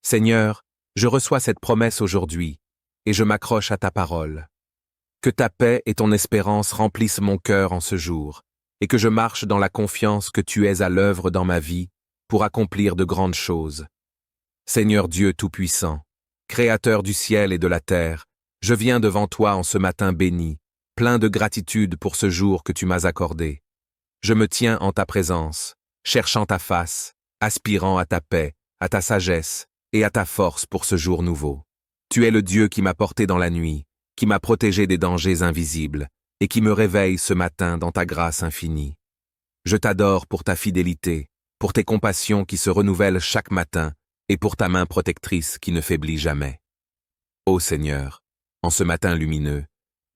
Seigneur, je reçois cette promesse aujourd'hui, et je m'accroche à ta parole. Que ta paix et ton espérance remplissent mon cœur en ce jour, et que je marche dans la confiance que tu es à l'œuvre dans ma vie pour accomplir de grandes choses. Seigneur Dieu Tout-Puissant, Créateur du ciel et de la terre, je viens devant toi en ce matin béni, plein de gratitude pour ce jour que tu m'as accordé. Je me tiens en ta présence, cherchant ta face, aspirant à ta paix, à ta sagesse et à ta force pour ce jour nouveau. Tu es le Dieu qui m'a porté dans la nuit, qui m'a protégé des dangers invisibles et qui me réveille ce matin dans ta grâce infinie. Je t'adore pour ta fidélité, pour tes compassions qui se renouvellent chaque matin et pour ta main protectrice qui ne faiblit jamais. Ô Seigneur, en ce matin lumineux,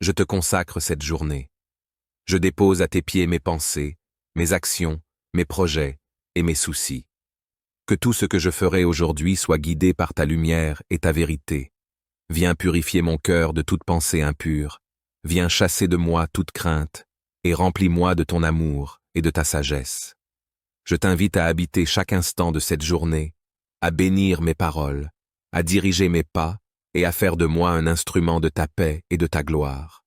je te consacre cette journée. Je dépose à tes pieds mes pensées, mes actions, mes projets et mes soucis. Que tout ce que je ferai aujourd'hui soit guidé par ta lumière et ta vérité. Viens purifier mon cœur de toute pensée impure. Viens chasser de moi toute crainte et remplis-moi de ton amour et de ta sagesse. Je t'invite à habiter chaque instant de cette journée, à bénir mes paroles, à diriger mes pas et à faire de moi un instrument de ta paix et de ta gloire.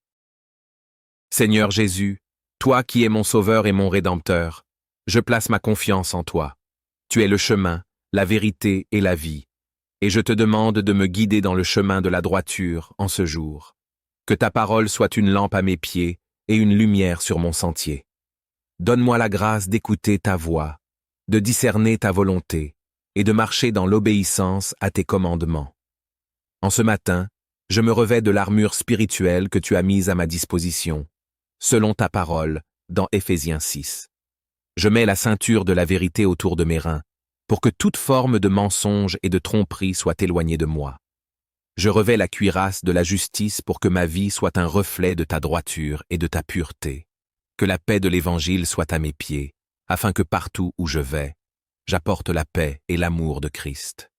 Seigneur Jésus, toi qui es mon Sauveur et mon Rédempteur, je place ma confiance en toi. Tu es le chemin, la vérité et la vie, et je te demande de me guider dans le chemin de la droiture en ce jour. Que ta parole soit une lampe à mes pieds et une lumière sur mon sentier. Donne-moi la grâce d'écouter ta voix, de discerner ta volonté et de marcher dans l'obéissance à tes commandements. En ce matin, je me revêts de l'armure spirituelle que tu as mise à ma disposition, selon ta parole, dans Éphésiens 6. Je mets la ceinture de la vérité autour de mes reins, pour que toute forme de mensonge et de tromperie soit éloignée de moi. Je revêts la cuirasse de la justice pour que ma vie soit un reflet de ta droiture et de ta pureté. Que la paix de l'Évangile soit à mes pieds, afin que partout où je vais, j'apporte la paix et l'amour de Christ.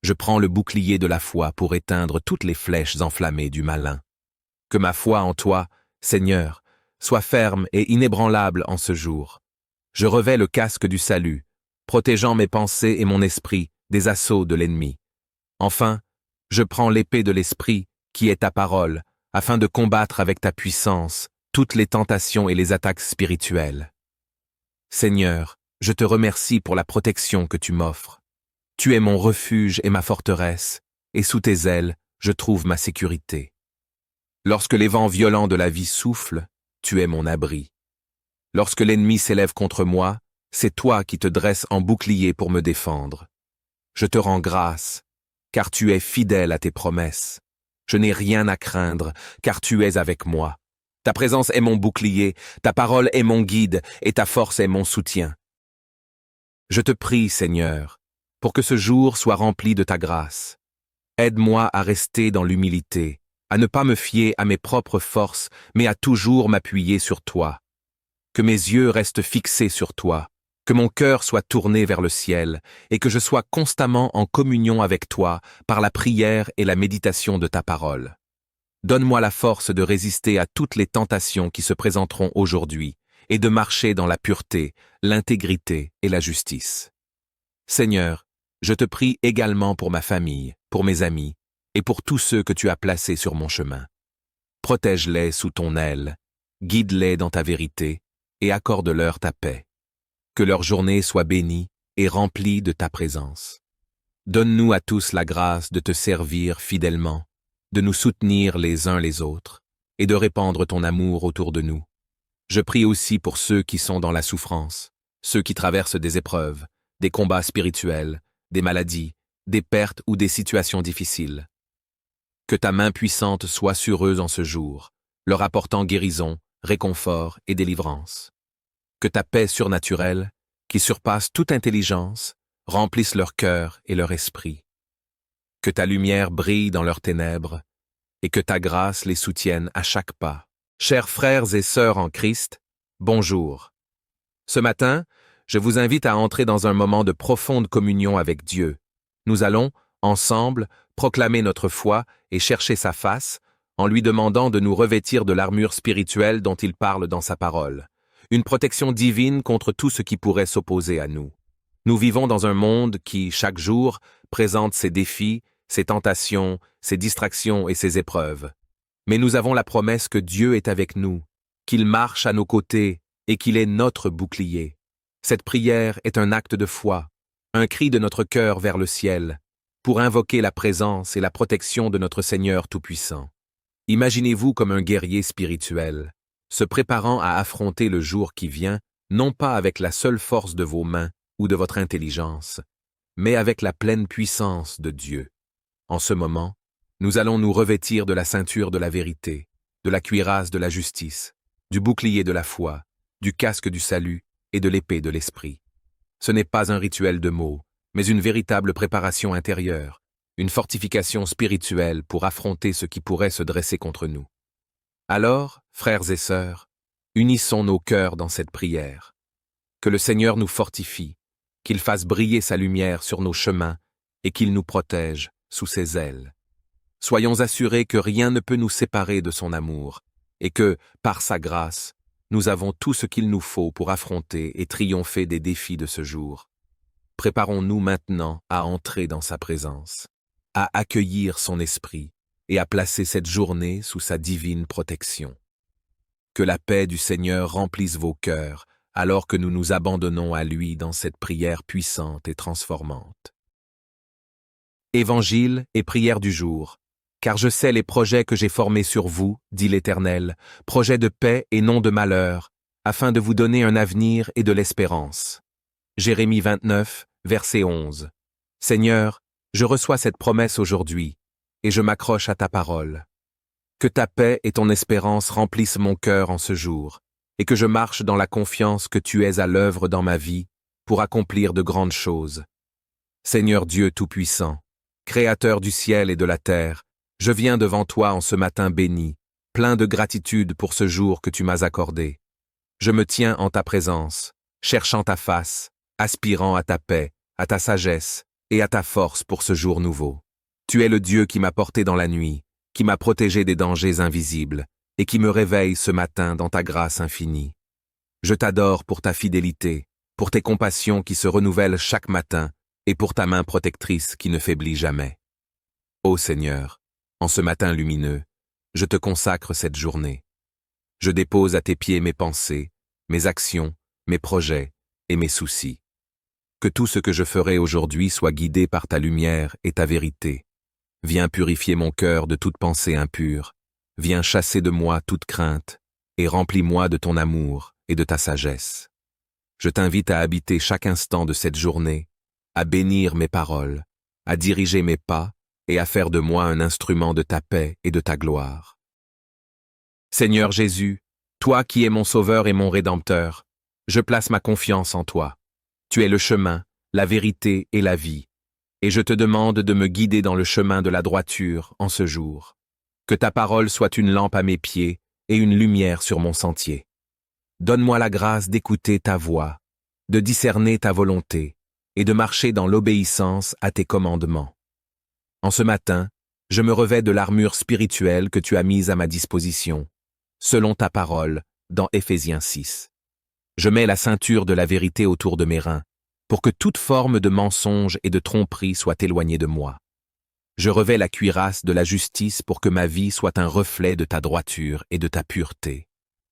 Je prends le bouclier de la foi pour éteindre toutes les flèches enflammées du malin. Que ma foi en toi, Seigneur, soit ferme et inébranlable en ce jour. Je revêts le casque du salut, protégeant mes pensées et mon esprit des assauts de l'ennemi. Enfin, je prends l'épée de l'esprit, qui est ta parole, afin de combattre avec ta puissance toutes les tentations et les attaques spirituelles. Seigneur, je te remercie pour la protection que tu m'offres. Tu es mon refuge et ma forteresse, et sous tes ailes, je trouve ma sécurité. Lorsque les vents violents de la vie soufflent, tu es mon abri. Lorsque l'ennemi s'élève contre moi, c'est toi qui te dresses en bouclier pour me défendre. Je te rends grâce, car tu es fidèle à tes promesses. Je n'ai rien à craindre, car tu es avec moi. Ta présence est mon bouclier, ta parole est mon guide, et ta force est mon soutien. Je te prie, Seigneur, pour que ce jour soit rempli de ta grâce. Aide-moi à rester dans l'humilité, à ne pas me fier à mes propres forces, mais à toujours m'appuyer sur toi. Que mes yeux restent fixés sur toi, que mon cœur soit tourné vers le ciel, et que je sois constamment en communion avec toi par la prière et la méditation de ta parole. Donne-moi la force de résister à toutes les tentations qui se présenteront aujourd'hui, et de marcher dans la pureté, l'intégrité et la justice. Seigneur, je te prie également pour ma famille, pour mes amis, et pour tous ceux que tu as placés sur mon chemin. Protège-les sous ton aile, guide-les dans ta vérité, et accorde-leur ta paix. Que leur journée soit bénie et remplie de ta présence. Donne-nous à tous la grâce de te servir fidèlement, de nous soutenir les uns les autres, et de répandre ton amour autour de nous. Je prie aussi pour ceux qui sont dans la souffrance, ceux qui traversent des épreuves, des combats spirituels, des maladies, des pertes ou des situations difficiles. Que ta main puissante soit sur eux en ce jour, leur apportant guérison, réconfort et délivrance. Que ta paix surnaturelle, qui surpasse toute intelligence, remplisse leur cœur et leur esprit. Que ta lumière brille dans leurs ténèbres, et que ta grâce les soutienne à chaque pas. Chers frères et sœurs en Christ, bonjour. Ce matin, je vous invite à entrer dans un moment de profonde communion avec Dieu. Nous allons, ensemble, proclamer notre foi et chercher sa face, en lui demandant de nous revêtir de l'armure spirituelle dont il parle dans sa parole. Une protection divine contre tout ce qui pourrait s'opposer à nous. Nous vivons dans un monde qui, chaque jour, présente ses défis, ses tentations, ses distractions et ses épreuves. Mais nous avons la promesse que Dieu est avec nous, qu'il marche à nos côtés et qu'il est notre bouclier. Cette prière est un acte de foi, un cri de notre cœur vers le ciel, pour invoquer la présence et la protection de notre Seigneur Tout-Puissant. Imaginez-vous comme un guerrier spirituel, se préparant à affronter le jour qui vient, non pas avec la seule force de vos mains ou de votre intelligence, mais avec la pleine puissance de Dieu. En ce moment, nous allons nous revêtir de la ceinture de la vérité, de la cuirasse de la justice, du bouclier de la foi, du casque du salut et de l'épée de l'esprit. Ce n'est pas un rituel de mots, mais une véritable préparation intérieure, une fortification spirituelle pour affronter ce qui pourrait se dresser contre nous. Alors, frères et sœurs, unissons nos cœurs dans cette prière. Que le Seigneur nous fortifie, qu'il fasse briller sa lumière sur nos chemins et qu'il nous protège sous ses ailes. Soyons assurés que rien ne peut nous séparer de son amour et que, par sa grâce, nous avons tout ce qu'il nous faut pour affronter et triompher des défis de ce jour. Préparons-nous maintenant à entrer dans sa présence, à accueillir son esprit et à placer cette journée sous sa divine protection. Que la paix du Seigneur remplisse vos cœurs alors que nous nous abandonnons à lui dans cette prière puissante et transformante. Évangile et prière du jour. Car je sais les projets que j'ai formés sur vous, dit l'Éternel, projets de paix et non de malheur, afin de vous donner un avenir et de l'espérance. Jérémie 29, verset 11. Seigneur, je reçois cette promesse aujourd'hui, et je m'accroche à ta parole. Que ta paix et ton espérance remplissent mon cœur en ce jour, et que je marche dans la confiance que tu es à l'œuvre dans ma vie pour accomplir de grandes choses. Seigneur Dieu Tout-Puissant, Créateur du ciel et de la terre, je viens devant toi en ce matin béni, plein de gratitude pour ce jour que tu m'as accordé. Je me tiens en ta présence, cherchant ta face, aspirant à ta paix, à ta sagesse et à ta force pour ce jour nouveau. Tu es le Dieu qui m'a porté dans la nuit, qui m'a protégé des dangers invisibles et qui me réveille ce matin dans ta grâce infinie. Je t'adore pour ta fidélité, pour tes compassions qui se renouvellent chaque matin et pour ta main protectrice qui ne faiblit jamais. Ô Seigneur, en ce matin lumineux, je te consacre cette journée. Je dépose à tes pieds mes pensées, mes actions, mes projets et mes soucis. Que tout ce que je ferai aujourd'hui soit guidé par ta lumière et ta vérité. Viens purifier mon cœur de toute pensée impure. Viens chasser de moi toute crainte et remplis-moi de ton amour et de ta sagesse. Je t'invite à habiter chaque instant de cette journée, à bénir mes paroles, à diriger mes pas et à faire de moi un instrument de ta paix et de ta gloire. Seigneur Jésus, toi qui es mon Sauveur et mon Rédempteur, je place ma confiance en toi. Tu es le chemin, la vérité et la vie, et je te demande de me guider dans le chemin de la droiture en ce jour. Que ta parole soit une lampe à mes pieds et une lumière sur mon sentier. Donne-moi la grâce d'écouter ta voix, de discerner ta volonté et de marcher dans l'obéissance à tes commandements. En ce matin, je me revêts de l'armure spirituelle que tu as mise à ma disposition, selon ta parole, dans Éphésiens 6. Je mets la ceinture de la vérité autour de mes reins, pour que toute forme de mensonge et de tromperie soit éloignée de moi. Je revêts la cuirasse de la justice pour que ma vie soit un reflet de ta droiture et de ta pureté.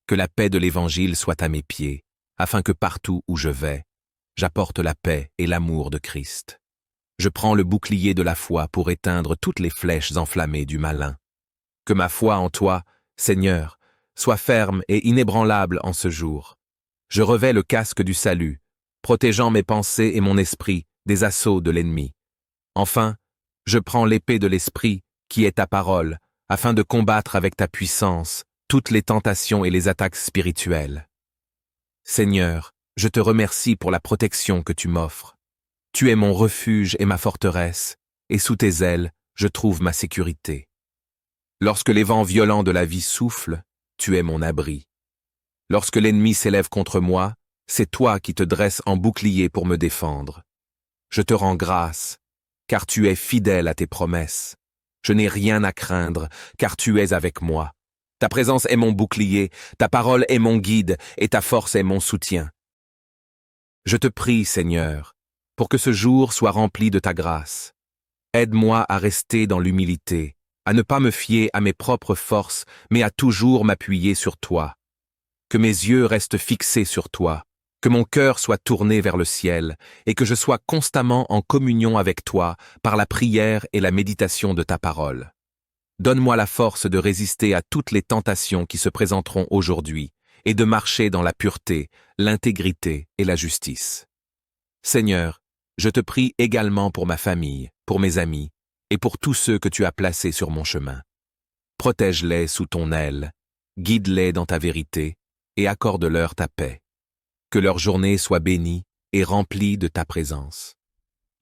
Que la paix de l'Évangile soit à mes pieds, afin que partout où je vais, j'apporte la paix et l'amour de Christ. Je prends le bouclier de la foi pour éteindre toutes les flèches enflammées du malin. Que ma foi en toi, Seigneur, soit ferme et inébranlable en ce jour. Je revêts le casque du salut, protégeant mes pensées et mon esprit des assauts de l'ennemi. Enfin, je prends l'épée de l'esprit, qui est ta parole, afin de combattre avec ta puissance toutes les tentations et les attaques spirituelles. Seigneur, je te remercie pour la protection que tu m'offres. Tu es mon refuge et ma forteresse, et sous tes ailes, je trouve ma sécurité. Lorsque les vents violents de la vie soufflent, tu es mon abri. Lorsque l'ennemi s'élève contre moi, c'est toi qui te dresses en bouclier pour me défendre. Je te rends grâce, car tu es fidèle à tes promesses. Je n'ai rien à craindre, car tu es avec moi. Ta présence est mon bouclier, ta parole est mon guide, et ta force est mon soutien. Je te prie, Seigneur, pour que ce jour soit rempli de ta grâce. Aide-moi à rester dans l'humilité, à ne pas me fier à mes propres forces, mais à toujours m'appuyer sur toi. Que mes yeux restent fixés sur toi, que mon cœur soit tourné vers le ciel, et que je sois constamment en communion avec toi par la prière et la méditation de ta parole. Donne-moi la force de résister à toutes les tentations qui se présenteront aujourd'hui, et de marcher dans la pureté, l'intégrité et la justice. Seigneur, je te prie également pour ma famille, pour mes amis, et pour tous ceux que tu as placés sur mon chemin. Protège-les sous ton aile, guide-les dans ta vérité, et accorde-leur ta paix. Que leur journée soit bénie et remplie de ta présence.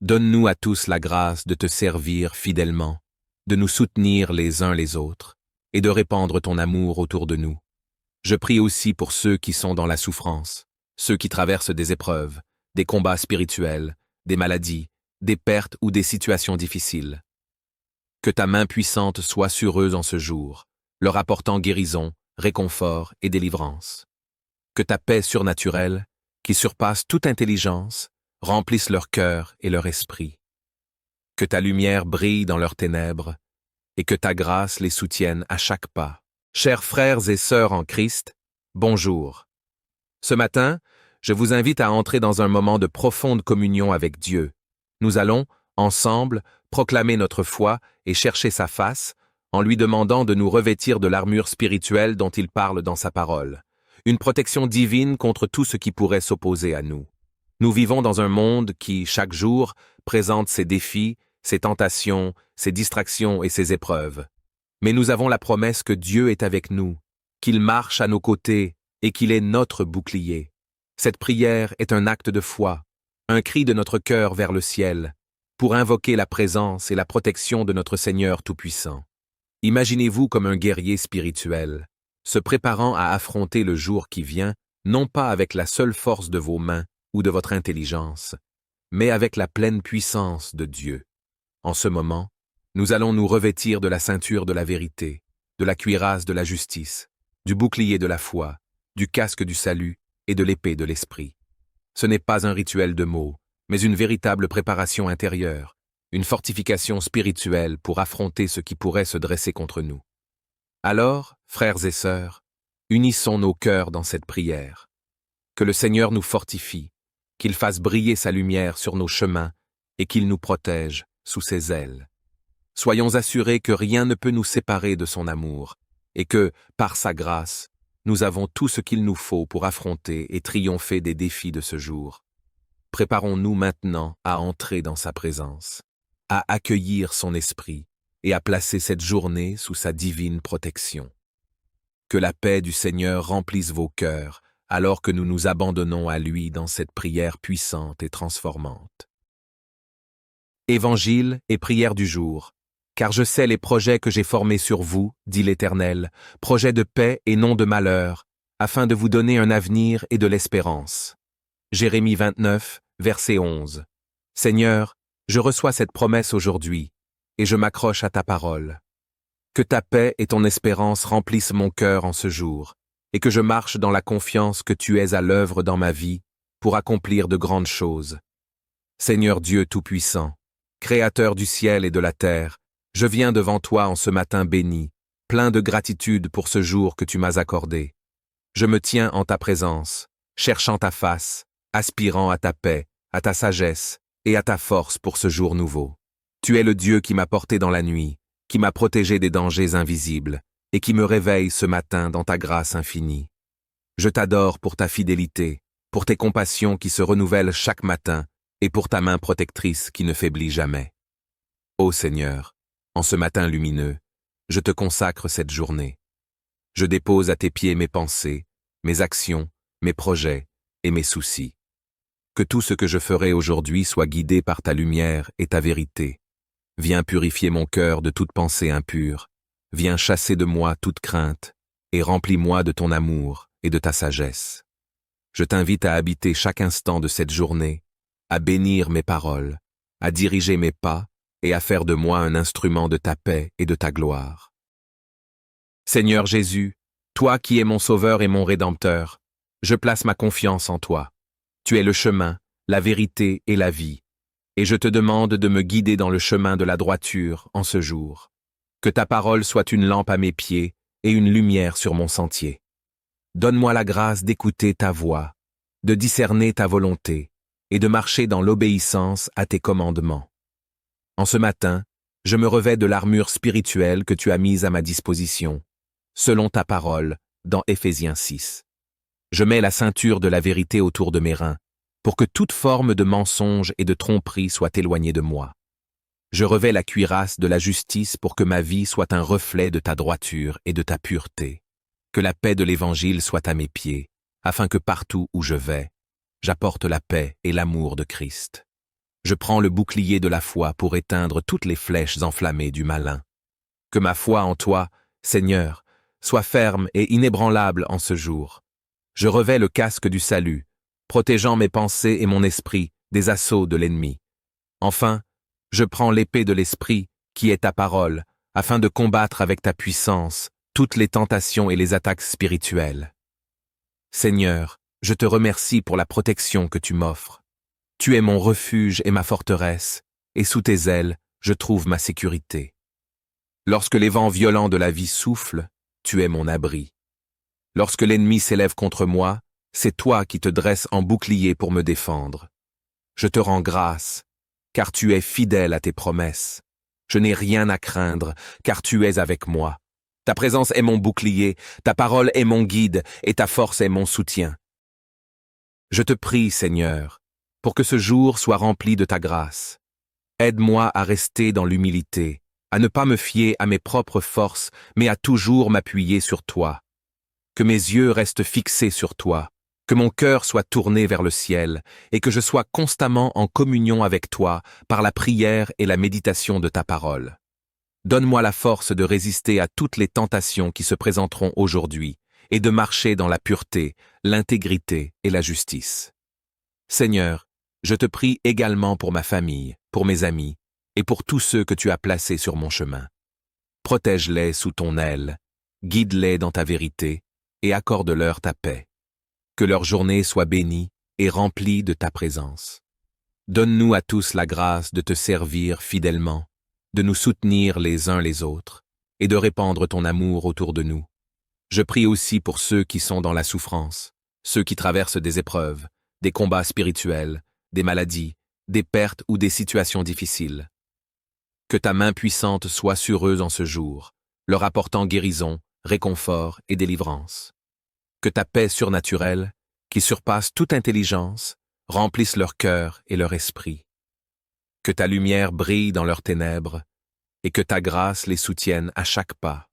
Donne-nous à tous la grâce de te servir fidèlement, de nous soutenir les uns les autres, et de répandre ton amour autour de nous. Je prie aussi pour ceux qui sont dans la souffrance, ceux qui traversent des épreuves, des combats spirituels, des maladies, des pertes ou des situations difficiles. Que ta main puissante soit sur eux en ce jour, leur apportant guérison, réconfort et délivrance. Que ta paix surnaturelle, qui surpasse toute intelligence, remplisse leur cœur et leur esprit. Que ta lumière brille dans leurs ténèbres, et que ta grâce les soutienne à chaque pas. Chers frères et sœurs en Christ, bonjour. Ce matin, je vous invite à entrer dans un moment de profonde communion avec Dieu. Nous allons, ensemble, proclamer notre foi et chercher sa face, en lui demandant de nous revêtir de l'armure spirituelle dont il parle dans sa parole. Une protection divine contre tout ce qui pourrait s'opposer à nous. Nous vivons dans un monde qui, chaque jour, présente ses défis, ses tentations, ses distractions et ses épreuves. Mais nous avons la promesse que Dieu est avec nous, qu'il marche à nos côtés et qu'il est notre bouclier. Cette prière est un acte de foi, un cri de notre cœur vers le ciel. pour invoquer la présence et la protection de notre Seigneur Tout-Puissant. Imaginez-vous comme un guerrier spirituel, se préparant à affronter le jour qui vient, non pas avec la seule force de vos mains ou de votre intelligence, mais avec la pleine puissance de Dieu. En ce moment, nous allons nous revêtir de la ceinture de la vérité, de la cuirasse de la justice, du bouclier de la foi, du casque du salut et de l'épée de l'esprit. Ce n'est pas un rituel de mots, mais une véritable préparation intérieure, une fortification spirituelle pour affronter ce qui pourrait se dresser contre nous. Alors, frères et sœurs, unissons nos cœurs dans cette prière. Que le Seigneur nous fortifie, qu'il fasse briller sa lumière sur nos chemins et qu'il nous protège sous ses ailes. Soyons assurés que rien ne peut nous séparer de son amour et que, par sa grâce, nous avons tout ce qu'il nous faut pour affronter et triompher des défis de ce jour. Préparons-nous maintenant à entrer dans sa présence, à accueillir son esprit et à placer cette journée sous sa divine protection. Que la paix du Seigneur remplisse vos cœurs alors que nous nous abandonnons à lui dans cette prière puissante et transformante. Évangile et prière du jour. Car je sais les projets que j'ai formés sur vous, dit l'Éternel, projets de paix et non de malheur, afin de vous donner un avenir et de l'espérance. Jérémie 29, verset 11. Seigneur, je reçois cette promesse aujourd'hui, et je m'accroche à ta parole. Que ta paix et ton espérance remplissent mon cœur en ce jour, et que je marche dans la confiance que tu es à l'œuvre dans ma vie pour accomplir de grandes choses. Seigneur Dieu Tout-Puissant, Créateur du ciel et de la terre, je viens devant toi en ce matin béni, plein de gratitude pour ce jour que tu m'as accordé. Je me tiens en ta présence, cherchant ta face, aspirant à ta paix, à ta sagesse et à ta force pour ce jour nouveau. Tu es le Dieu qui m'a porté dans la nuit, qui m'a protégé des dangers invisibles et qui me réveille ce matin dans ta grâce infinie. Je t'adore pour ta fidélité, pour tes compassions qui se renouvellent chaque matin et pour ta main protectrice qui ne faiblit jamais. Ô Seigneur, en ce matin lumineux, je te consacre cette journée. Je dépose à tes pieds mes pensées, mes actions, mes projets et mes soucis. Que tout ce que je ferai aujourd'hui soit guidé par ta lumière et ta vérité. Viens purifier mon cœur de toute pensée impure. Viens chasser de moi toute crainte et remplis-moi de ton amour et de ta sagesse. Je t'invite à habiter chaque instant de cette journée, à bénir mes paroles, à diriger mes pas et à faire de moi un instrument de ta paix et de ta gloire. Seigneur Jésus, toi qui es mon Sauveur et mon Rédempteur, je place ma confiance en toi. Tu es le chemin, la vérité et la vie, et je te demande de me guider dans le chemin de la droiture en ce jour. Que ta parole soit une lampe à mes pieds et une lumière sur mon sentier. Donne-moi la grâce d'écouter ta voix, de discerner ta volonté et de marcher dans l'obéissance à tes commandements. En ce matin, je me revêts de l'armure spirituelle que tu as mise à ma disposition, selon ta parole, dans Éphésiens 6. Je mets la ceinture de la vérité autour de mes reins, pour que toute forme de mensonge et de tromperie soit éloignée de moi. Je revêts la cuirasse de la justice pour que ma vie soit un reflet de ta droiture et de ta pureté. Que la paix de l'Évangile soit à mes pieds, afin que partout où je vais, j'apporte la paix et l'amour de Christ. Je prends le bouclier de la foi pour éteindre toutes les flèches enflammées du malin. Que ma foi en toi, Seigneur, soit ferme et inébranlable en ce jour. Je revêts le casque du salut, protégeant mes pensées et mon esprit des assauts de l'ennemi. Enfin, je prends l'épée de l'esprit, qui est ta parole, afin de combattre avec ta puissance toutes les tentations et les attaques spirituelles. Seigneur, je te remercie pour la protection que tu m'offres. Tu es mon refuge et ma forteresse, et sous tes ailes, je trouve ma sécurité. Lorsque les vents violents de la vie soufflent, tu es mon abri. Lorsque l'ennemi s'élève contre moi, c'est toi qui te dresses en bouclier pour me défendre. Je te rends grâce, car tu es fidèle à tes promesses. Je n'ai rien à craindre, car tu es avec moi. Ta présence est mon bouclier, ta parole est mon guide, et ta force est mon soutien. Je te prie, Seigneur, pour que ce jour soit rempli de ta grâce. Aide-moi à rester dans l'humilité, à ne pas me fier à mes propres forces, mais à toujours m'appuyer sur toi. Que mes yeux restent fixés sur toi, Que mon cœur soit tourné vers le ciel et que je sois constamment en communion avec toi par la prière et la méditation de ta parole. Donne-moi la force de résister à toutes les tentations qui se présenteront aujourd'hui et de marcher dans la pureté, l'intégrité et la justice. Seigneur, je te prie également pour ma famille, pour mes amis et pour tous ceux que tu as placés sur mon chemin. Protège-les sous ton aile, guide-les dans ta vérité et accorde-leur ta paix. Que leur journée soit bénie et remplie de ta présence. Donne-nous à tous la grâce de te servir fidèlement, de nous soutenir les uns les autres et de répandre ton amour autour de nous. Je prie aussi pour ceux qui sont dans la souffrance, ceux qui traversent des épreuves, des combats spirituels, des maladies, des pertes ou des situations difficiles. Que ta main puissante soit sur eux en ce jour, leur apportant guérison, réconfort et délivrance. Que ta paix surnaturelle, qui surpasse toute intelligence, remplisse leur cœur et leur esprit. Que ta lumière brille dans leurs ténèbres et que ta grâce les soutienne à chaque pas.